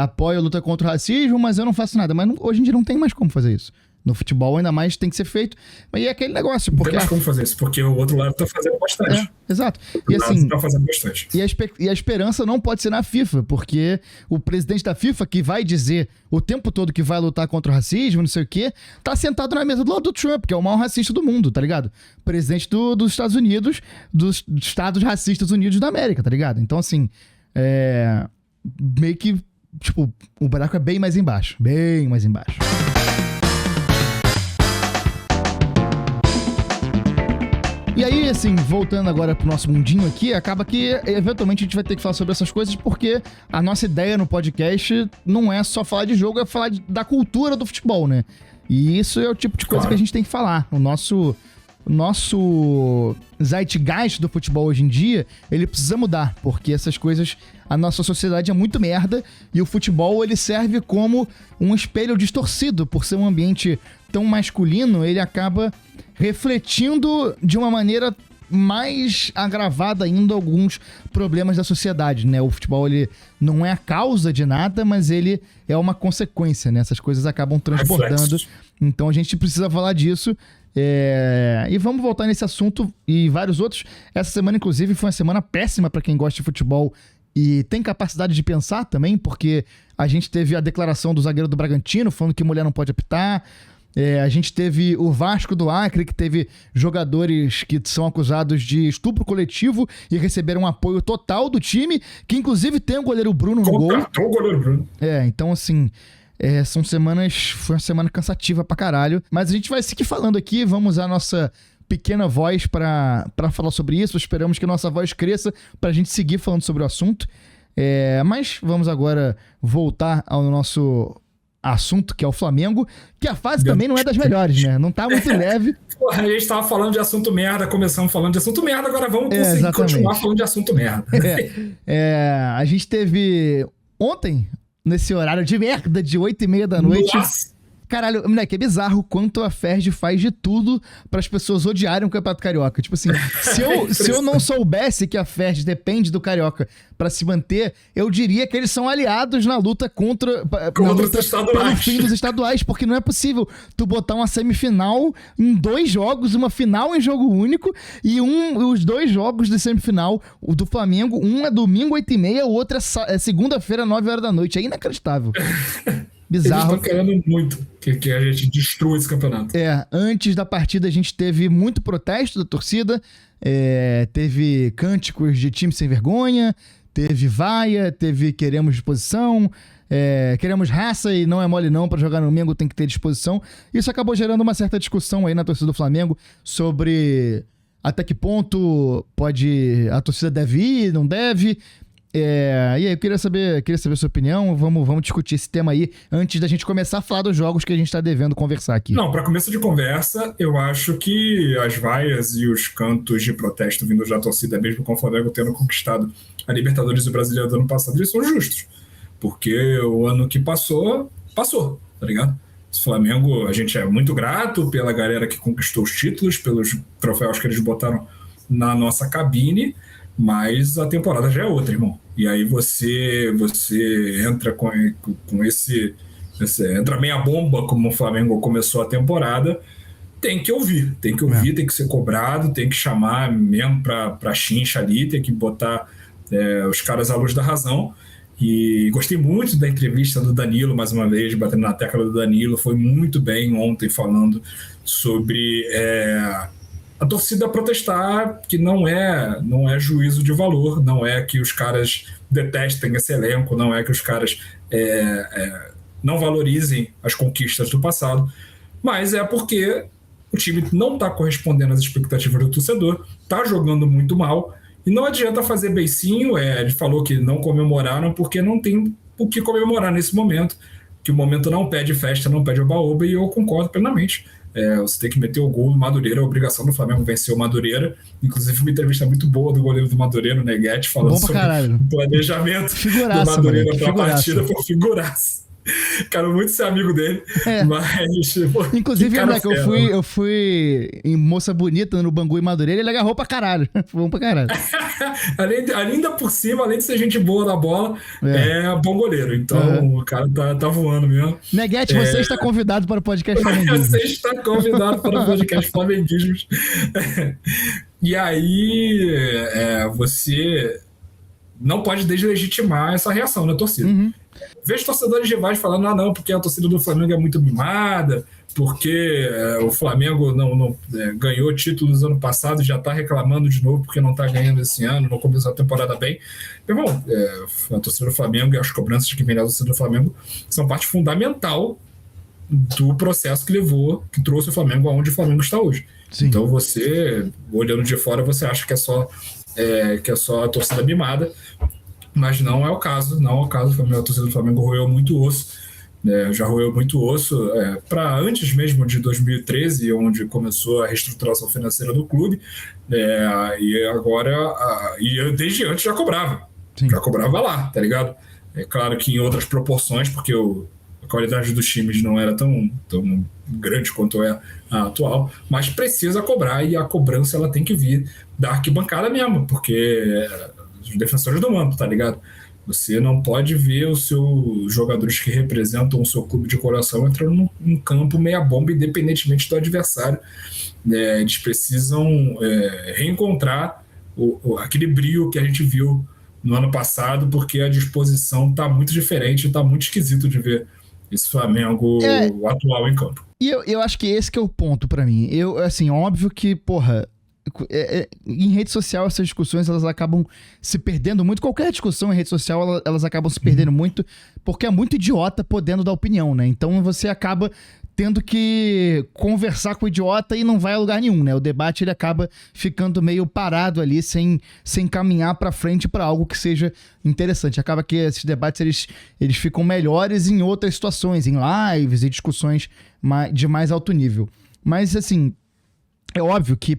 apoio a luta contra o racismo, mas eu não faço nada. Mas hoje em dia não tem mais como fazer isso. No futebol, ainda mais, tem que ser feito. Mas é aquele negócio. Porque não tem mais como fazer isso, porque o outro lado tá fazendo bastante. Exato. E assim, tá fazendo bastante. E a esperança não pode ser na FIFA, porque o presidente da FIFA, que vai dizer o tempo todo que vai lutar contra o racismo, não sei o quê, tá sentado na mesa do lado do Trump, que é o maior racista do mundo, tá ligado? Presidente dos Estados Unidos, dos Estados Racistas Unidos da América, tá ligado? Então, assim, meio que, tipo, o buraco é bem mais embaixo. Bem mais embaixo. E aí, assim, voltando agora pro nosso mundinho aqui, acaba que, eventualmente, a gente vai ter que falar sobre essas coisas, porque a nossa ideia no podcast não é só falar de jogo, é falar da cultura do futebol, né? E isso é o tipo de coisa que a gente tem que falar. O nosso zeitgeist do futebol hoje em dia, ele precisa mudar, porque essas coisas, a nossa sociedade é muito merda, e o futebol, ele serve como um espelho distorcido, por ser um ambiente tão masculino, ele acaba refletindo de uma maneira mais agravada ainda alguns problemas da sociedade, né? O futebol, ele não é a causa de nada, mas ele é uma consequência, né? Essas coisas acabam transbordando. Então a gente precisa falar disso. E vamos voltar nesse assunto e vários outros. Essa semana, inclusive, foi uma semana péssima para quem gosta de futebol e tem capacidade de pensar também, porque a gente teve a declaração do zagueiro do Bragantino falando que mulher não pode apitar. A gente teve o Vasco do Acre, que teve jogadores que são acusados de estupro coletivo e receberam um apoio total do time, que inclusive tem o goleiro Bruno no gol. O goleiro Bruno. Então assim, foi uma semana cansativa pra caralho, mas a gente vai seguir falando aqui, vamos usar a nossa pequena voz pra falar sobre isso, esperamos que a nossa voz cresça pra gente seguir falando sobre o assunto, mas vamos agora voltar ao nosso assunto, que é o Flamengo, que a fase também não é das melhores, né? Não tá muito leve. Porra, a gente tava falando de assunto merda, começamos falando de assunto merda, agora vamos conseguir continuar falando de assunto merda. A gente teve ontem, nesse horário de merda, de 8h30 da noite... Nossa! Caralho, moleque, é bizarro quanto a Ferdi faz de tudo para as pessoas odiarem o Campeonato Carioca. Tipo assim, se eu não soubesse que a Ferdi depende do Carioca para se manter, eu diria que eles são aliados na luta contra os estaduais. Pelo fim dos estaduais, porque não é possível tu botar uma semifinal em 2 jogos, uma final em jogo único, e os 2 jogos de semifinal, o do Flamengo, um é domingo 8h30, o outro é segunda-feira 9h da noite. É inacreditável. Bizarro. Eles estão querendo muito que a gente destrua esse campeonato. Antes da partida a gente teve muito protesto da torcida, teve cânticos de time sem vergonha, teve vaia, teve queremos disposição, queremos raça e não é mole não, pra jogar no domingo tem que ter disposição. Isso acabou gerando uma certa discussão aí na torcida do Flamengo sobre até que ponto a torcida deve ir, não deve... E aí, eu queria saber a sua opinião. Vamos discutir esse tema aí antes da gente começar a falar dos jogos que a gente tá devendo conversar aqui. Não, para começo de conversa, eu acho que as vaias e os cantos de protesto vindos da torcida, mesmo com o Flamengo tendo conquistado a Libertadores e o Brasileiro do ano passado, eles são justos. Porque o ano que passou, tá ligado? Esse Flamengo, a gente é muito grato pela galera que conquistou os títulos, pelos troféus que eles botaram na nossa cabine, mas a temporada já é outra, irmão. E aí você entra com esse entra meia bomba, como o Flamengo começou a temporada, tem que ouvir, tem que ser cobrado, tem que chamar mesmo pra chincha ali, tem que botar os caras à luz da razão. E gostei muito da entrevista do Danilo, mais uma vez, batendo na tecla do Danilo, foi muito bem ontem falando sobre a torcida protestar, que não é juízo de valor, não é que os caras detestem esse elenco, não é que os caras não valorizem as conquistas do passado, mas é porque o time não está correspondendo às expectativas do torcedor, está jogando muito mal, e não adianta fazer beicinho. Ele falou que não comemoraram porque não tem o que comemorar nesse momento, que o momento não pede festa, não pede oba-oba, e eu concordo plenamente. Você tem que meter o gol do Madureira, a obrigação do Flamengo vencer o Madureira. Inclusive, uma entrevista muito boa do goleiro do Madureira, o Neguete, falando sobre o planejamento do Madureira para a partida. Foi figuraça. Quero muito ser amigo dele, mas... Inclusive, moleque, eu fui em Moça Bonita, no Bangu e Madureira, ele agarrou pra caralho. Bom pra caralho. Ainda por cima, além de ser gente boa na bola, é bom goleiro. Então, o cara tá voando mesmo. Neguete, você está convidado para o podcast Flamenguismo. Você está convidado para o podcast Flamenguismo. E aí, você não pode deslegitimar essa reação da torcida. Vejo torcedores rivais falando, não, porque a torcida do Flamengo é muito mimada, porque o Flamengo não ganhou títulos ano passado e já está reclamando de novo porque não está ganhando esse ano, não começou a temporada bem. Meu irmão, a torcida do Flamengo e as cobranças que vem da torcida do Flamengo são parte fundamental do processo que trouxe o Flamengo aonde o Flamengo está hoje. Sim. Então você, olhando de fora, você acha que é só a torcida mimada, mas não é o caso. A torcida do Flamengo roeu muito osso, já roeu muito osso para antes mesmo de 2013, onde começou a reestruturação financeira do clube, e agora, desde antes já cobrava. Sim. Já cobrava lá, tá ligado? É claro que em outras proporções, porque a qualidade dos times não era tão grande quanto é a atual, mas precisa cobrar, e a cobrança ela tem que vir da arquibancada mesmo, porque os defensores do manto, tá ligado? Você não pode ver os seus jogadores que representam o seu clube de coração entrando num campo meia bomba, independentemente do adversário. Eles precisam reencontrar aquele brio que a gente viu no ano passado, porque a disposição tá muito diferente, tá muito esquisito de ver esse Flamengo atual em campo. E eu acho que esse que é o ponto pra mim. Óbvio que, em rede social essas discussões elas acabam se perdendo muito. Qualquer discussão em rede social elas acabam se perdendo muito, porque é muito idiota podendo dar opinião, né? Então você acaba tendo que conversar com o idiota e não vai a lugar nenhum, né? O debate ele acaba ficando meio parado ali, sem caminhar pra frente pra algo que seja interessante. Acaba que esses debates eles ficam melhores em outras situações, em lives e discussões de mais alto nível. Mas assim, é óbvio que,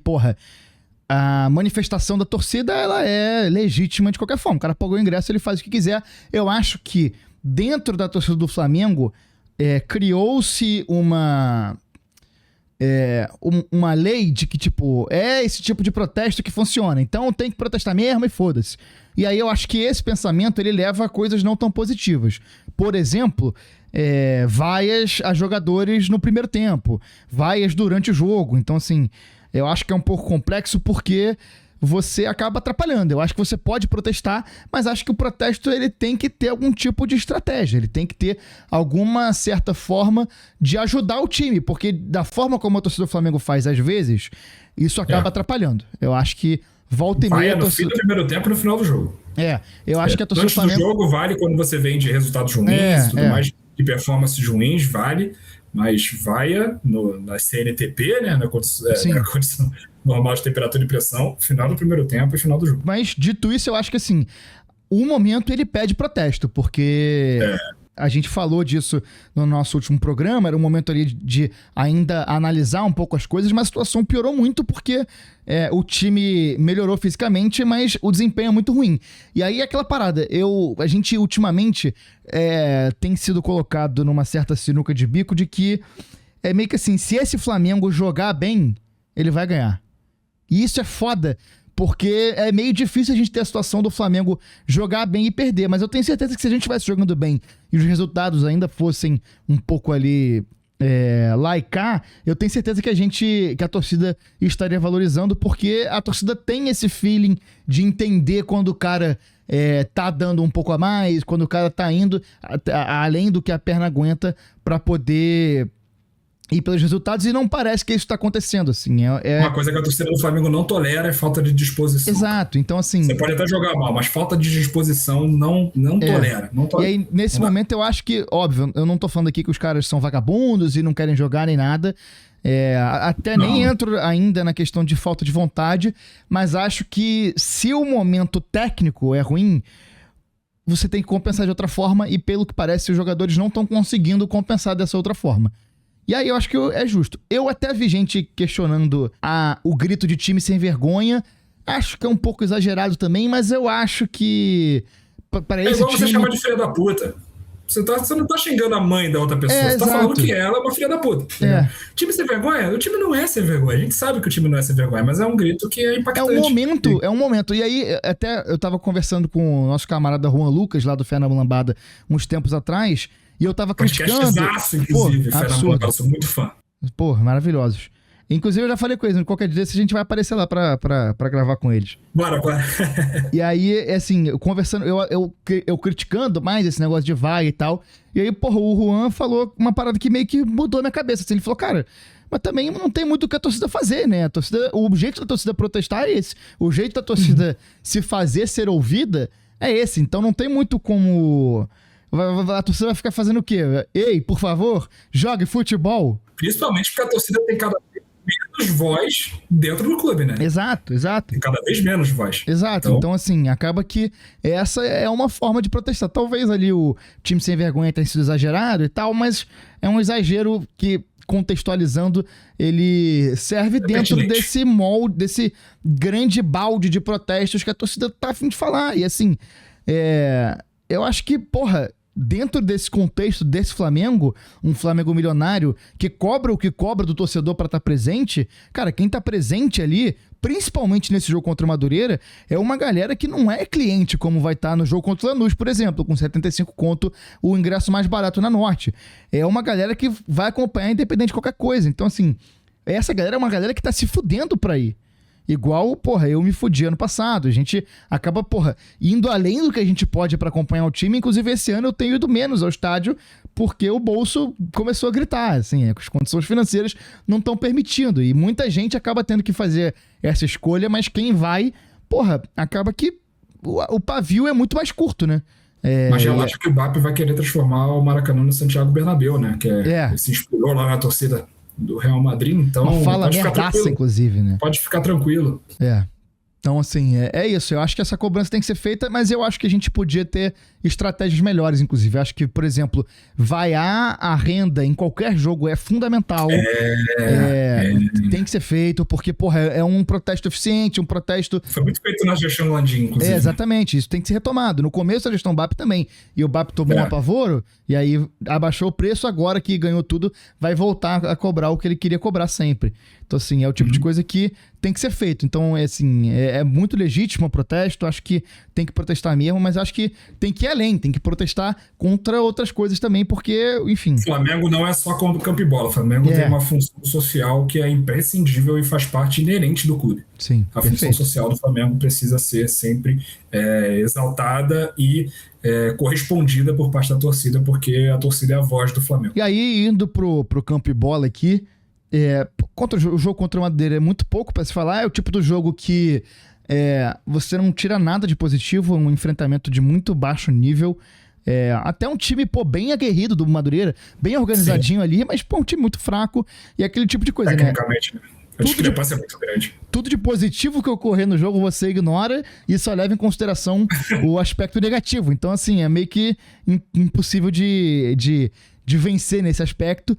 a manifestação da torcida, ela é legítima de qualquer forma. O cara pagou o ingresso, ele faz o que quiser. Eu acho que dentro da torcida do Flamengo, criou-se uma lei de que, é esse tipo de protesto que funciona. Então tem que protestar mesmo e foda-se. E aí eu acho que esse pensamento, ele leva a coisas não tão positivas. Por exemplo, vaias a jogadores no primeiro tempo, vaias durante o jogo. Então, assim, eu acho que é um pouco complexo porque você acaba atrapalhando. Eu acho que você pode protestar, mas acho que o protesto ele tem que ter algum tipo de estratégia, ele tem que ter alguma certa forma de ajudar o time, porque da forma como a torcida do Flamengo faz às vezes, isso acaba atrapalhando. Eu acho que volta e meia... no fim do primeiro tempo e no final do jogo. Eu acho que a torcida do Flamengo... Antes do jogo vale quando você vem de resultados ruins e tudo mais, de performances ruins, vale, mas vaia na CNTP, né, na condição normal de temperatura e pressão, final do primeiro tempo e final do jogo. Mas, dito isso, eu acho que, assim, o momento ele pede protesto, porque... A gente falou disso no nosso último programa, era um momento ali de ainda analisar um pouco as coisas, mas a situação piorou muito porque o time melhorou fisicamente, mas o desempenho é muito ruim. E aí aquela parada, a gente ultimamente tem sido colocado numa certa sinuca de bico de que é meio que assim, se esse Flamengo jogar bem, ele vai ganhar. E isso é foda, porque é meio difícil a gente ter a situação do Flamengo jogar bem e perder. Mas eu tenho certeza que se a gente estivesse jogando bem e os resultados ainda fossem um pouco ali lá e cá, eu tenho certeza que a torcida estaria valorizando, porque a torcida tem esse feeling de entender quando o cara tá dando um pouco a mais, quando o cara tá indo além do que a perna aguenta para poder e pelos resultados, e não parece que isso tá acontecendo, assim. Uma coisa que a torcida do Flamengo não tolera é falta de disposição. Exato, então assim... Você pode até jogar mal, mas falta de disposição não tolera. Não tolera. E aí, nesse momento, eu acho que, óbvio, eu não tô falando aqui que os caras são vagabundos e não querem jogar nem nada, até nem entro ainda na questão de falta de vontade, mas acho que se o momento técnico é ruim, você tem que compensar de outra forma, e pelo que parece, os jogadores não estão conseguindo compensar dessa outra forma. E aí eu acho que é justo. Eu até vi gente questionando o grito de time sem vergonha. Acho que é um pouco exagerado também, mas eu acho que para esse igual time... você chama de filha da puta. Você não tá xingando a mãe da outra pessoa. Você tá falando que ela é uma filha da puta. Time sem vergonha? O time não é sem vergonha. A gente sabe que o time não é sem vergonha, mas é um grito que é impactante. É um momento. E aí, até eu tava conversando com o nosso camarada Juan Lucas, lá do Fé na Lambada, uns tempos atrás, e eu tava criticando... Podcastzaço, inclusive. Fé na Lambada, sou muito fã. Pô, maravilhosos. Inclusive, eu já falei com eles, qualquer dia a gente vai aparecer lá pra gravar com eles. Bora. E aí, assim, conversando, eu criticando mais esse negócio de vaga e tal. E aí, porra, o Juan falou uma parada que meio que mudou a minha cabeça. Assim, ele falou, cara, mas também não tem muito o que a torcida fazer, né? O jeito da torcida protestar é esse. O jeito da torcida se fazer ser ouvida é esse. Então não tem muito como... A torcida vai ficar fazendo o quê? Ei, por favor, jogue futebol. Principalmente porque a torcida tem cada vez menos voz dentro do clube, né? Exato. Tem cada vez menos voz. Exato. Então, assim, acaba que essa é uma forma de protestar. Talvez ali o time sem vergonha tenha sido exagerado e tal, mas é um exagero que, contextualizando, ele serve dentro desse molde, desse grande balde de protestos que a torcida tá a fim de falar. E, assim, eu acho que, porra... Dentro desse contexto desse Flamengo, um Flamengo milionário que cobra o que cobra do torcedor pra estar presente, cara, quem tá presente ali, principalmente nesse jogo contra o Madureira, é uma galera que não é cliente como vai estar no jogo contra o Lanús, por exemplo, com 75 conto, o ingresso mais barato na Norte. É uma galera que vai acompanhar independente de qualquer coisa. Então, assim, essa galera é uma galera que tá se fudendo pra ir. Igual, porra, eu me fudi ano passado. A gente acaba, porra, indo além do que a gente pode pra acompanhar o time. Inclusive, esse ano eu tenho ido menos ao estádio porque o bolso começou a gritar, assim, as condições financeiras não estão permitindo. E muita gente acaba tendo que fazer essa escolha, mas quem vai, porra, acaba que o pavio é muito mais curto, né? Mas eu acho que o BAP vai querer transformar o Maracanã no Santiago Bernabéu, né? Que se inspirou lá na torcida do Real Madrid, então... Uma fala merdaça, inclusive, né? Pode ficar tranquilo. Então, assim, é isso. Eu acho que essa cobrança tem que ser feita, mas eu acho que a gente podia ter estratégias melhores, inclusive. Eu acho que, por exemplo, vaiar a renda em qualquer jogo é fundamental. Tem que ser feito, porque, porra, é um protesto eficiente, um protesto... Foi muito feito na gestão Landim, inclusive. Exatamente. Isso tem que ser retomado. No começo da gestão BAP também. E o BAP tomou um apavoro, e aí abaixou o preço, agora que ganhou tudo, vai voltar a cobrar o que ele queria cobrar sempre. Então, assim, é o tipo de coisa que tem que ser feito. Então, assim, é muito legítimo o protesto, acho que tem que protestar mesmo, mas acho que tem que ir além, tem que protestar contra outras coisas também, porque, enfim... O Flamengo não é só contra o campo e bola, o Flamengo tem uma função social que é imprescindível e faz parte inerente do clube. Sim, a função social do Flamengo precisa ser sempre exaltada e correspondida por parte da torcida, porque a torcida é a voz do Flamengo. E aí, indo pro campo e bola aqui, o jogo contra o Madureira é muito pouco para se falar, é o tipo do jogo que você não tira nada de positivo, um enfrentamento de muito baixo nível, até um time, bem aguerrido do Madureira, bem organizadinho ali, mas, um time muito fraco, e aquele tipo de coisa, tecnicamente, né? A discrepância é muito grande. Tudo de positivo que ocorrer no jogo você ignora e só leva em consideração o aspecto negativo. Então, assim, é meio que impossível de vencer nesse aspecto.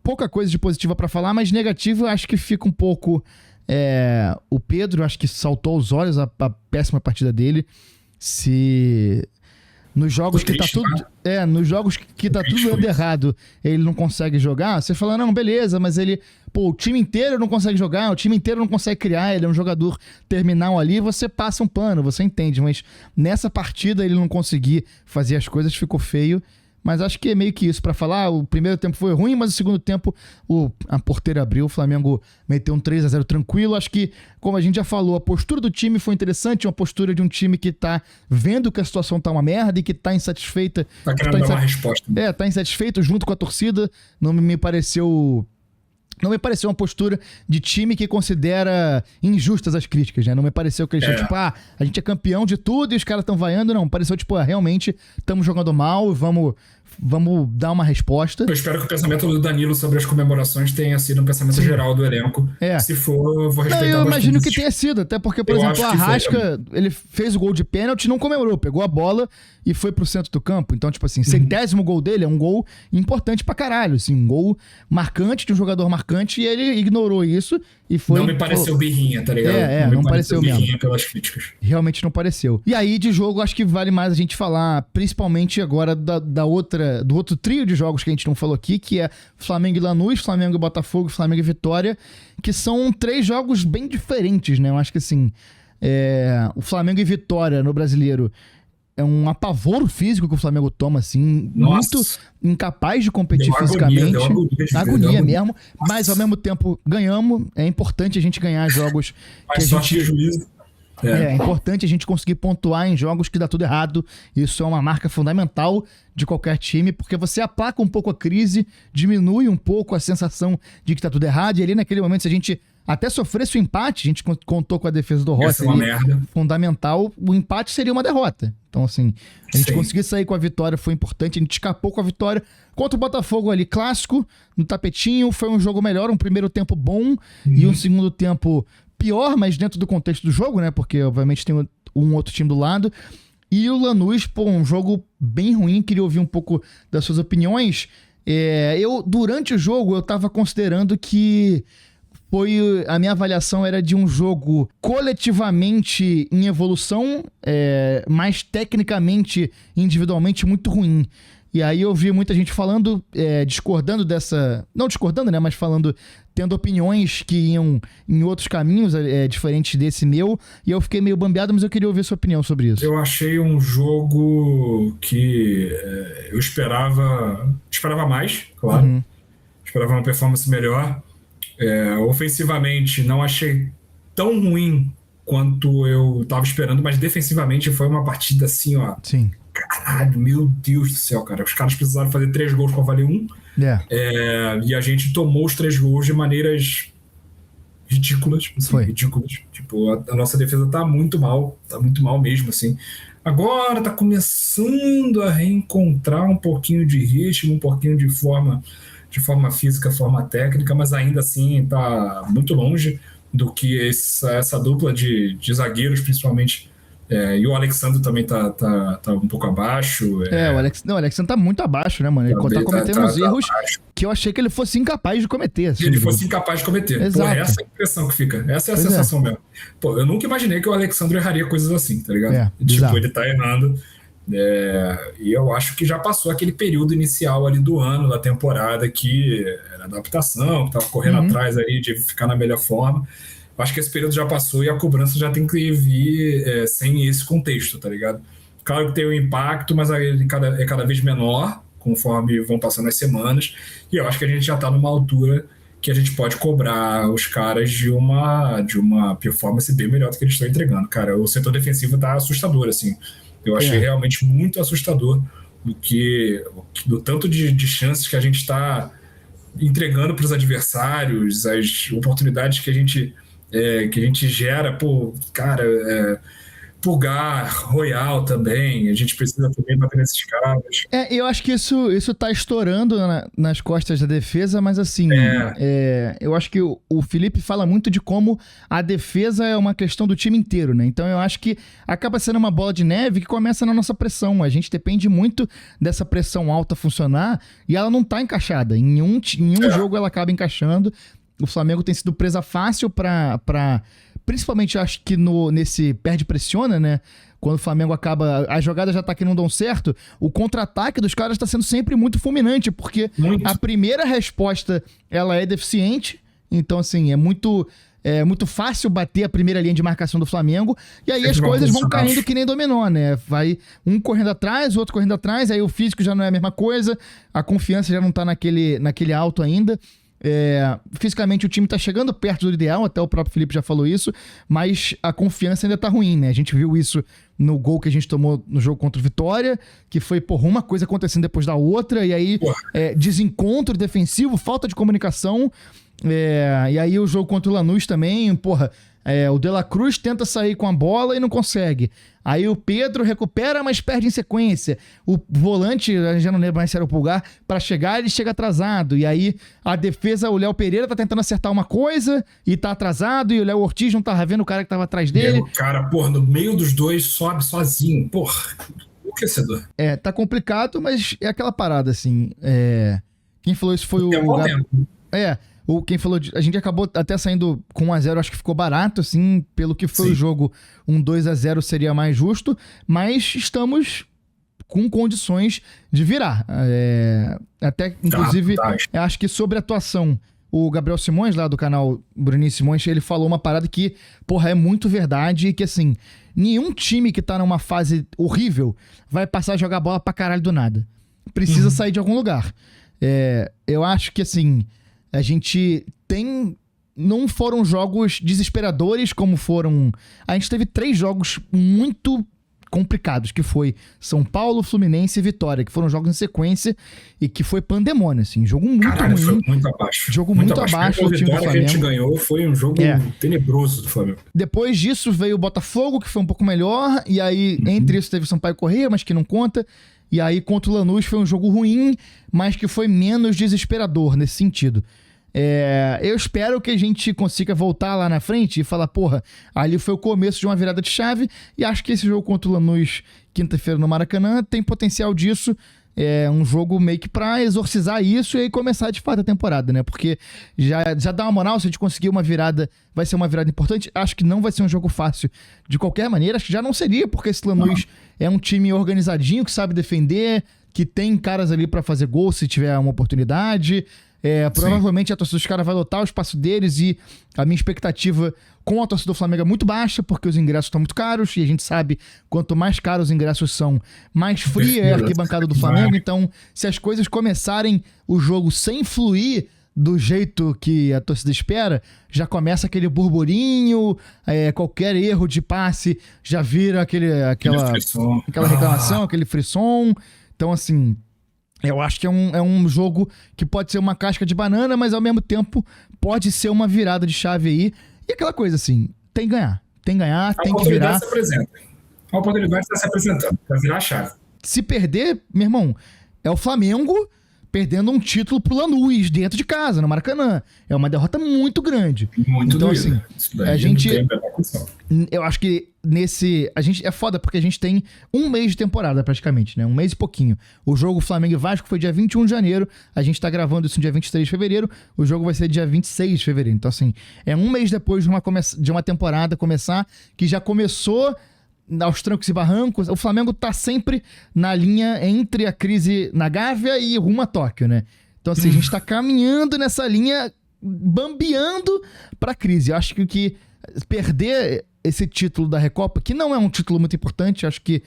Pouca coisa de positiva pra falar, mas negativo acho que fica um pouco... o Pedro, acho que saltou aos olhos a péssima partida dele. Nos jogos que tá tudo... nos jogos que tá tudo dando errado, ele não consegue jogar, você fala, não, beleza, mas ele... o time inteiro não consegue jogar, o time inteiro não consegue criar, ele é um jogador terminal ali, você passa um pano, você entende, mas nessa partida ele não conseguir fazer as coisas, ficou feio. Mas acho que é meio que isso pra falar. O primeiro tempo foi ruim, mas o segundo tempo a porteira abriu, o Flamengo meteu um 3-0 tranquilo. Acho que, como a gente já falou, a postura do time foi interessante, uma postura de um time que tá vendo que a situação tá uma merda e que tá insatisfeita. Tá querendo dar uma resposta. Tá insatisfeito junto com a torcida. Não me pareceu uma postura de time que considera injustas as críticas, né? Não me pareceu que eles estão tipo, a gente é campeão de tudo e os caras estão vaiando. Não, pareceu tipo, realmente estamos jogando mal, vamos dar uma resposta. Eu espero que o pensamento do Danilo sobre as comemorações tenha sido um pensamento geral do elenco. Se for, eu vou respeitar bastante. Eu imagino que tenha sido, até porque, por exemplo, o Arrasca, ele fez o gol de pênalti e não comemorou, pegou a bola e foi pro centro do campo. Então, tipo assim, 100º gol dele é um gol importante pra caralho, assim, um gol marcante de um jogador marcante, e ele ignorou isso e foi... Não me pareceu birrinha, tá ligado? Não pareceu birrinha mesmo. Pelas críticas. Realmente não pareceu. E aí, de jogo, acho que vale mais a gente falar, principalmente agora do outro trio de jogos que a gente não falou aqui, que é Flamengo e Lanús, Flamengo e Botafogo, Flamengo e Vitória, que são 3 jogos bem diferentes, né? Eu acho que, assim, o Flamengo e Vitória no Brasileiro é um apavoro físico que o Flamengo toma, assim, muito incapaz de competir fisicamente. Agonia mesmo, mas ao mesmo tempo ganhamos. É importante a gente ganhar jogos que a gente... juízo. É importante a gente conseguir pontuar em jogos que dá tudo errado. Isso é uma marca fundamental de qualquer time, porque você aplaca um pouco a crise, diminui um pouco a sensação de que tá tudo errado, e ali naquele momento, se a gente até sofresse o empate, a gente contou com a defesa do Rossi, fundamental, o empate seria uma derrota. Então, assim, a gente conseguir sair com a vitória foi importante, a gente escapou com a vitória contra o Botafogo ali, clássico, no tapetinho, foi um jogo melhor, um primeiro tempo bom e um segundo tempo pior, mas dentro do contexto do jogo, né, porque obviamente tem um outro time do lado. E o Lanús, um jogo bem ruim, queria ouvir um pouco das suas opiniões. Durante o jogo, eu tava considerando que a minha avaliação era de um jogo coletivamente em evolução, mas tecnicamente, individualmente, muito ruim. E aí eu vi muita gente falando, discordando dessa... Não discordando, né? Mas falando, tendo opiniões que iam em outros caminhos diferentes desse meu. E eu fiquei meio bambeado, mas eu queria ouvir sua opinião sobre isso. Eu achei um jogo que eu esperava mais, claro. Esperava uma performance melhor. Ofensivamente, não achei tão ruim quanto eu estava esperando, mas defensivamente foi uma partida assim, ó... Sim. Caralho, meu Deus do céu, cara. Os caras precisaram fazer 3 gols para valer 1. E a gente tomou os 3 gols de maneiras ridículas. Assim, ridículas. Tipo, a nossa defesa tá muito mal mesmo, assim. Agora tá começando a reencontrar um pouquinho de ritmo, um pouquinho de forma física, forma técnica, mas ainda assim tá muito longe do que essa dupla de zagueiros, principalmente. E o Alexandre também tá um pouco abaixo. O Alexandre tá muito abaixo, né, mano? Ele tá cometendo uns erros que eu achei que ele fosse incapaz de cometer. Assim, ele fosse incapaz de cometer. Exato. Pô, essa é a impressão que fica. Essa é a sensação mesmo. Pô, eu nunca imaginei que o Alexandre erraria coisas assim, tá ligado? Tipo, ele tá errando. E eu acho que já passou aquele período inicial ali do ano, da temporada, que era adaptação, que tava correndo atrás ali de ficar na melhor forma. Acho que esse período já passou e a cobrança já tem que vir sem esse contexto, tá ligado? Claro que tem um impacto, mas ele é cada vez menor, conforme vão passando as semanas, e eu acho que a gente já tá numa altura que a gente pode cobrar os caras de uma performance bem melhor do que eles estão entregando. Cara, o setor defensivo tá assustador, assim. Eu achei realmente muito assustador do tanto de chances que a gente tá entregando para os adversários, as oportunidades que a gente gera, Pulgar, Royal também, a gente precisa também bater nesses caras. Eu acho que isso tá estourando nas costas da defesa, mas assim, eu acho que o Felipe fala muito de como a defesa é uma questão do time inteiro, né? Então eu acho que acaba sendo uma bola de neve que começa na nossa pressão. A gente depende muito dessa pressão alta funcionar e ela não tá encaixada. Em nenhum jogo ela acaba encaixando. O Flamengo tem sido presa fácil pra principalmente, acho que nesse perde-pressiona, né? Quando o Flamengo acaba... As jogadas de ataque não dão certo, o contra-ataque dos caras está sendo sempre muito fulminante, porque a primeira resposta, ela é deficiente. Então, assim, é muito É muito fácil bater a primeira linha de marcação do Flamengo, e aí Sempre as vão coisas vão posicionados. caindo que nem dominó, né? Vai um correndo atrás, o outro correndo atrás, aí o físico já não é a mesma coisa, a confiança já não tá naquele alto ainda. Fisicamente o time tá chegando perto do ideal, até o próprio Felipe já falou isso, mas a confiança ainda tá ruim, né? A gente viu isso no gol que a gente tomou no jogo contra o Vitória, que foi, uma coisa acontecendo depois da outra, e aí desencontro defensivo, falta de comunicação, e aí o jogo contra o Lanús também, o De La Cruz tenta sair com a bola e não consegue. Aí o Pedro recupera, mas perde em sequência. O volante, eu já não lembro mais se era o Pulgar, pra chegar ele chega atrasado. E aí a defesa, o Léo Pereira tá tentando acertar uma coisa e tá atrasado, e o Léo Ortiz não tava vendo o cara que tava atrás E dele. aí o cara, no meio dos dois, sobe sozinho. Enlouquecedor. Tá complicado, mas é aquela parada, assim. Quem falou isso foi É o... bom tempo. Quem falou, a gente acabou até saindo com 1-0, acho que ficou barato, assim, pelo que foi Sim. o jogo, 2-0 seria mais justo, mas estamos com condições de virar. Até, inclusive, acho que sobre a atuação, o Gabriel Simões, lá do canal Bruninho Simões, ele falou uma parada que, é muito verdade, e que, assim, nenhum time que tá numa fase horrível vai passar a jogar bola pra caralho do nada. Precisa sair de algum lugar. Eu acho que, assim... A gente tem... Não foram jogos desesperadores como foram... A gente teve 3 jogos muito complicados, que foi São Paulo, Fluminense e Vitória, que foram jogos em sequência e que foi pandemônio, assim. Jogo muito ruim. Foi muito abaixo. Jogo muito abaixo do time do Vitória que a gente Flamengo. ganhou foi um jogo tenebroso do Flamengo. Depois disso veio o Botafogo, que foi um pouco melhor, e aí entre isso teve o Sampaio Corrêa, mas que não conta. E aí contra o Lanús foi um jogo ruim, mas que foi menos desesperador nesse sentido. Eu espero que a gente consiga voltar lá na frente e falar, ali foi o começo de uma virada de chave, e acho que esse jogo contra o Lanús, quinta-feira no Maracanã, tem potencial disso. Um jogo meio que pra exorcizar isso e aí começar de fato a temporada, né? Porque já dá uma moral, se a gente conseguir uma virada, vai ser uma virada importante. Acho que não vai ser um jogo fácil de qualquer maneira, acho que já não seria, porque esse Lanús é um time organizadinho, que sabe defender, que tem caras ali pra fazer gol se tiver uma oportunidade. Provavelmente a torcida dos caras vai lotar o espaço deles, e a minha expectativa com a torcida do Flamengo é muito baixa, porque os ingressos estão muito caros, e a gente sabe quanto mais caros os ingressos são, mais fria é a arquibancada do Flamengo. Então, se as coisas começarem o jogo sem fluir do jeito que a torcida espera, já começa aquele burburinho, qualquer erro de passe já vira aquela reclamação, aquele frisson. Então, assim... Eu acho que é um jogo que pode ser uma casca de banana, mas ao mesmo tempo pode ser uma virada de chave aí. E aquela coisa assim, tem que ganhar, tem que virar. A oportunidade está se apresentando para virar a chave. Se perder, meu irmão, é o Flamengo perdendo um título pro Lanús dentro de casa, no Maracanã. É uma derrota muito grande. Muito então, doído. Assim, a gente... Eu acho que é foda porque a gente tem um mês de temporada praticamente, né? Um mês e pouquinho. O jogo Flamengo e Vasco foi dia 21 de janeiro. A gente tá gravando isso no dia 23 de fevereiro. O jogo vai ser dia 26 de fevereiro. Então, assim, é um mês depois de uma temporada começar, que já começou aos trancos e barrancos. O Flamengo tá sempre na linha entre a crise na Gávea e rumo a Tóquio, né? Então, assim, a gente tá caminhando nessa linha, bambeando pra crise. Eu acho que perder esse título da Recopa, que não é um título muito importante, acho que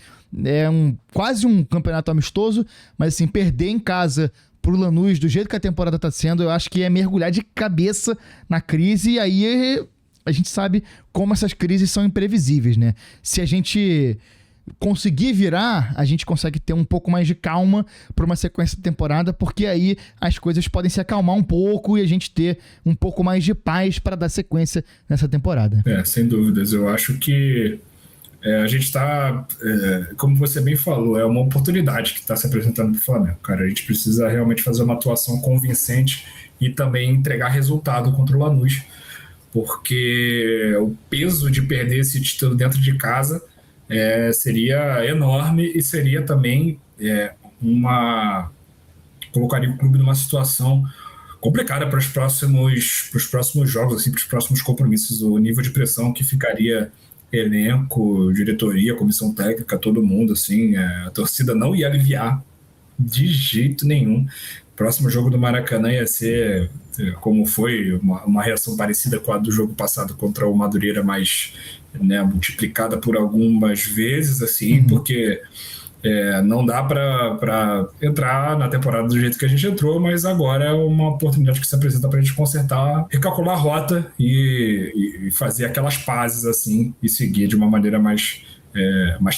é quase um campeonato amistoso, mas assim, perder em casa pro Lanús, do jeito que a temporada tá sendo, eu acho que é mergulhar de cabeça na crise, e aí a gente sabe como essas crises são imprevisíveis, né? Se a gente conseguir virar, a gente consegue ter um pouco mais de calma para uma sequência de temporada, porque aí as coisas podem se acalmar um pouco e a gente ter um pouco mais de paz para dar sequência nessa temporada. Sem dúvidas. Eu acho que a gente está, como você bem falou, é uma oportunidade que está se apresentando para o Flamengo, cara. A gente precisa realmente fazer uma atuação convincente e também entregar resultado contra o Lanús, porque o peso de perder esse título dentro de casa seria enorme e seria também colocaria o clube numa situação complicada para os próximos jogos, assim, para os próximos compromissos. O nível de pressão que ficaria elenco, diretoria, comissão técnica, todo mundo, assim, a torcida não ia aliviar de jeito nenhum. próximo jogo do Maracanã ia ser, como foi, uma reação parecida com a do jogo passado contra o Madureira, mas, né, multiplicada por algumas vezes, assim, porque não dá para entrar na temporada do jeito que a gente entrou, mas agora é uma oportunidade que se apresenta para a gente consertar, recalcular a rota e fazer aquelas pazes, assim, e seguir de uma maneira mais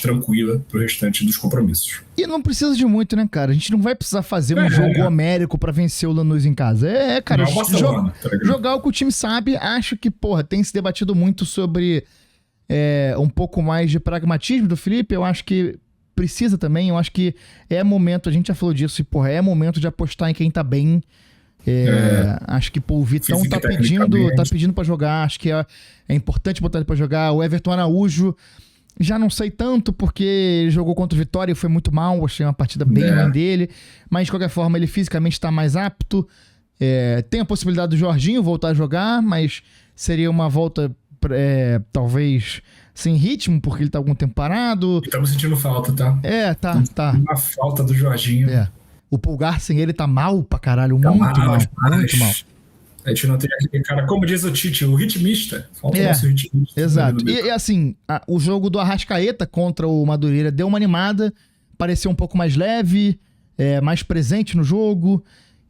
tranquila pro restante dos compromissos. E não precisa de muito, né, cara? A gente não vai precisar fazer um jogo homérico pra vencer o Lanús em casa. Cara, jogar o que o time sabe. Acho que, tem se debatido muito sobre um pouco mais de pragmatismo do Felipe. Eu acho que precisa também. Eu acho que é momento, a gente já falou disso, e, é momento de apostar em quem tá bem. Acho que o Vitão tá pedindo pra jogar. Acho que é importante botar ele pra jogar. O Everton Araújo, já não sei tanto, porque ele jogou contra o Vitória e foi muito mal. Achei uma partida bem ruim dele. Mas, de qualquer forma, ele fisicamente tá mais apto. Tem a possibilidade do Jorginho voltar a jogar, mas seria uma volta, talvez, sem ritmo, porque ele tá algum tempo parado. Estamos sentindo falta, tá? Tá. Uma falta do Jorginho. O Pulgar sem ele tá mal pra caralho. Muito mal. A gente não tem aquele cara, como diz o Tite, o ritmista. Falta o nosso ritmista. Exato. E assim, o jogo do Arrascaeta contra o Madureira deu uma animada, pareceu um pouco mais leve, mais presente no jogo.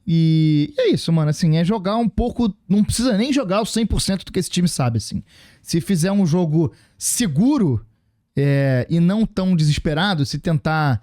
E é isso, mano. Assim, é jogar um pouco. Não precisa nem jogar o 100% do que esse time sabe, assim. Se fizer um jogo seguro e não tão desesperado, se tentar.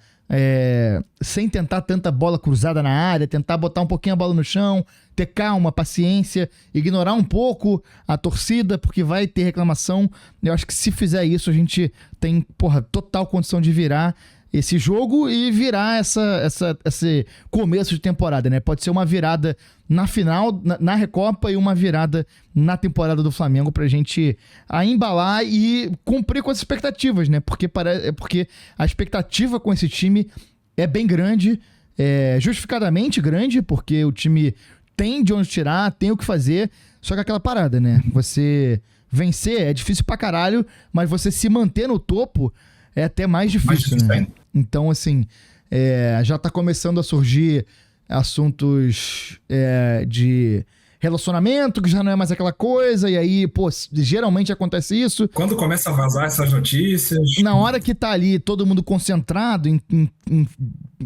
Sem tentar tanta bola cruzada na área, tentar botar um pouquinho a bola no chão, ter calma, paciência, ignorar um pouco a torcida, porque vai ter reclamação. Eu acho que se fizer isso, a gente tem, total condição de virar esse jogo e virar esse começo de temporada, né? Pode ser uma virada na final, na Recopa, e uma virada na temporada do Flamengo pra gente embalar e cumprir com as expectativas, né? Porque a expectativa com esse time é bem grande, justificadamente grande, porque o time tem de onde tirar, tem o que fazer, só que aquela parada, né? Você vencer é difícil pra caralho, mas você se manter no topo é até mais difícil, né? Então, assim, já tá começando a surgir assuntos de relacionamento, que já não é mais aquela coisa, e aí, geralmente acontece isso. Quando começa a vazar essas notícias... Na hora que tá ali todo mundo concentrado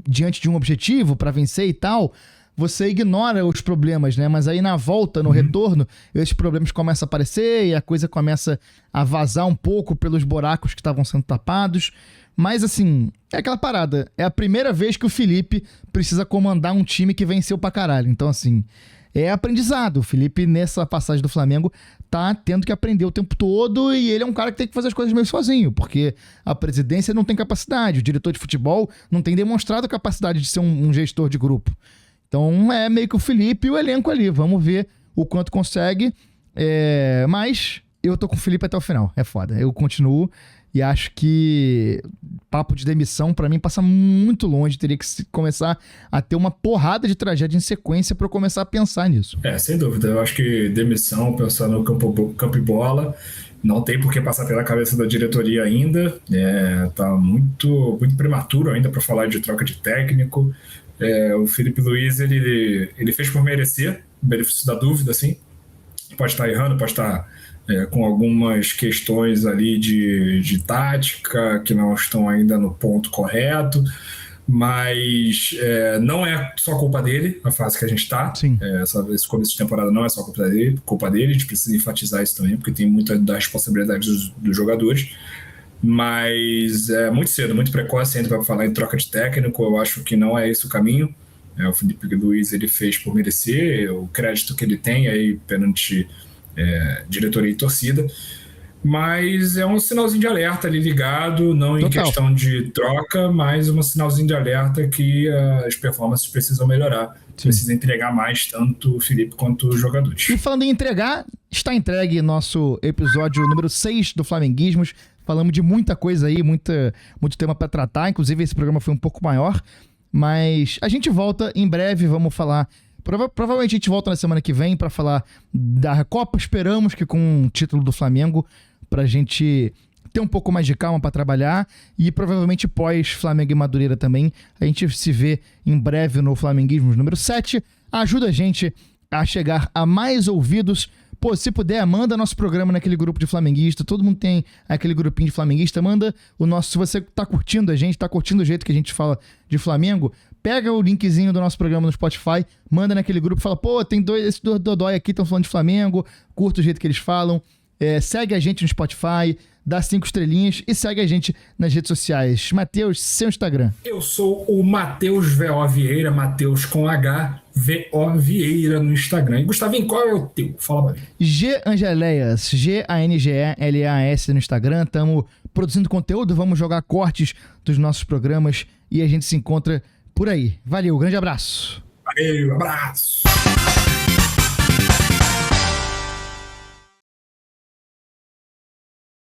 diante de um objetivo pra vencer e tal, você ignora os problemas, né? Mas aí na volta, no retorno, esses problemas começam a aparecer e a coisa começa a vazar um pouco pelos buracos que estavam sendo tapados. Mas assim, é aquela parada. É a primeira vez que o Felipe precisa comandar um time que venceu pra caralho. Então assim, é aprendizado. O Felipe, nessa passagem do Flamengo, tá tendo que aprender o tempo todo, e ele é um cara que tem que fazer as coisas meio sozinho, porque a presidência não tem capacidade, o diretor de futebol não tem demonstrado a capacidade de ser um gestor de grupo. Então é meio que o Felipe e o elenco ali. Vamos ver o quanto consegue. Mas eu tô com o Felipe até o final. É foda. Eu continuo e acho que papo de demissão pra mim passa muito longe. Teria que começar a ter uma porrada de tragédia em sequência pra eu começar a pensar nisso. Sem dúvida. Eu acho que demissão, pensar no campo e bola, não tem por que passar pela cabeça da diretoria ainda. Tá muito, muito prematuro ainda pra falar de troca de técnico. O Felipe Luiz, ele fez por merecer, benefício da dúvida, assim. Pode estar errando, pode estar com algumas questões ali de tática que não estão ainda no ponto correto, mas não é só culpa dele a fase que a gente está. Esse começo de temporada não é só culpa dele, a gente precisa enfatizar isso também, porque tem muita da responsabilidade dos jogadores. Mas é muito cedo, muito precoce ainda para falar em troca de técnico. Eu acho que não é esse o caminho. O Felipe Luiz, ele fez por merecer o crédito que ele tem aí perante diretoria e torcida, mas é um sinalzinho de alerta ali ligado, não em questão de troca, mas um sinalzinho de alerta que as performances precisam melhorar. Precisa entregar mais tanto o Felipe quanto os jogadores. E falando em entregar, está entregue nosso episódio número 6 do Flamenguismos. Falamos de muita coisa aí, muito tema para tratar. Inclusive, esse programa foi um pouco maior. Mas a gente volta em breve, vamos falar... Provavelmente a gente volta na semana que vem para falar da Copa. Esperamos que com o título do Flamengo, pra gente ter um pouco mais de calma para trabalhar e provavelmente pós Flamengo e Madureira também. A gente se vê em breve no Flamenguismo número 7. Ajuda a gente a chegar a mais ouvidos. Pô, se puder, manda nosso programa naquele grupo de flamenguista. Todo mundo tem aquele grupinho de flamenguista. Manda o nosso... Se você tá curtindo a gente, tá curtindo o jeito que a gente fala de Flamengo, pega o linkzinho do nosso programa no Spotify, manda naquele grupo e fala, pô, tem esses dois dodói aqui, estão falando de Flamengo, curta o jeito que eles falam. Segue a gente no Spotify, dá 5 estrelinhas e segue a gente nas redes sociais. Matheus, seu Instagram. Eu sou o Matheus V.O. Vieira, Matheus com H, V.O. Vieira no Instagram. E Gustavinho, qual é o teu? Fala pra mim. G Angeléas, G-A-N-G-E-L-A-S no Instagram. Estamos produzindo conteúdo, vamos jogar cortes dos nossos programas e a gente se encontra por aí. Valeu, grande abraço. Valeu, abraço.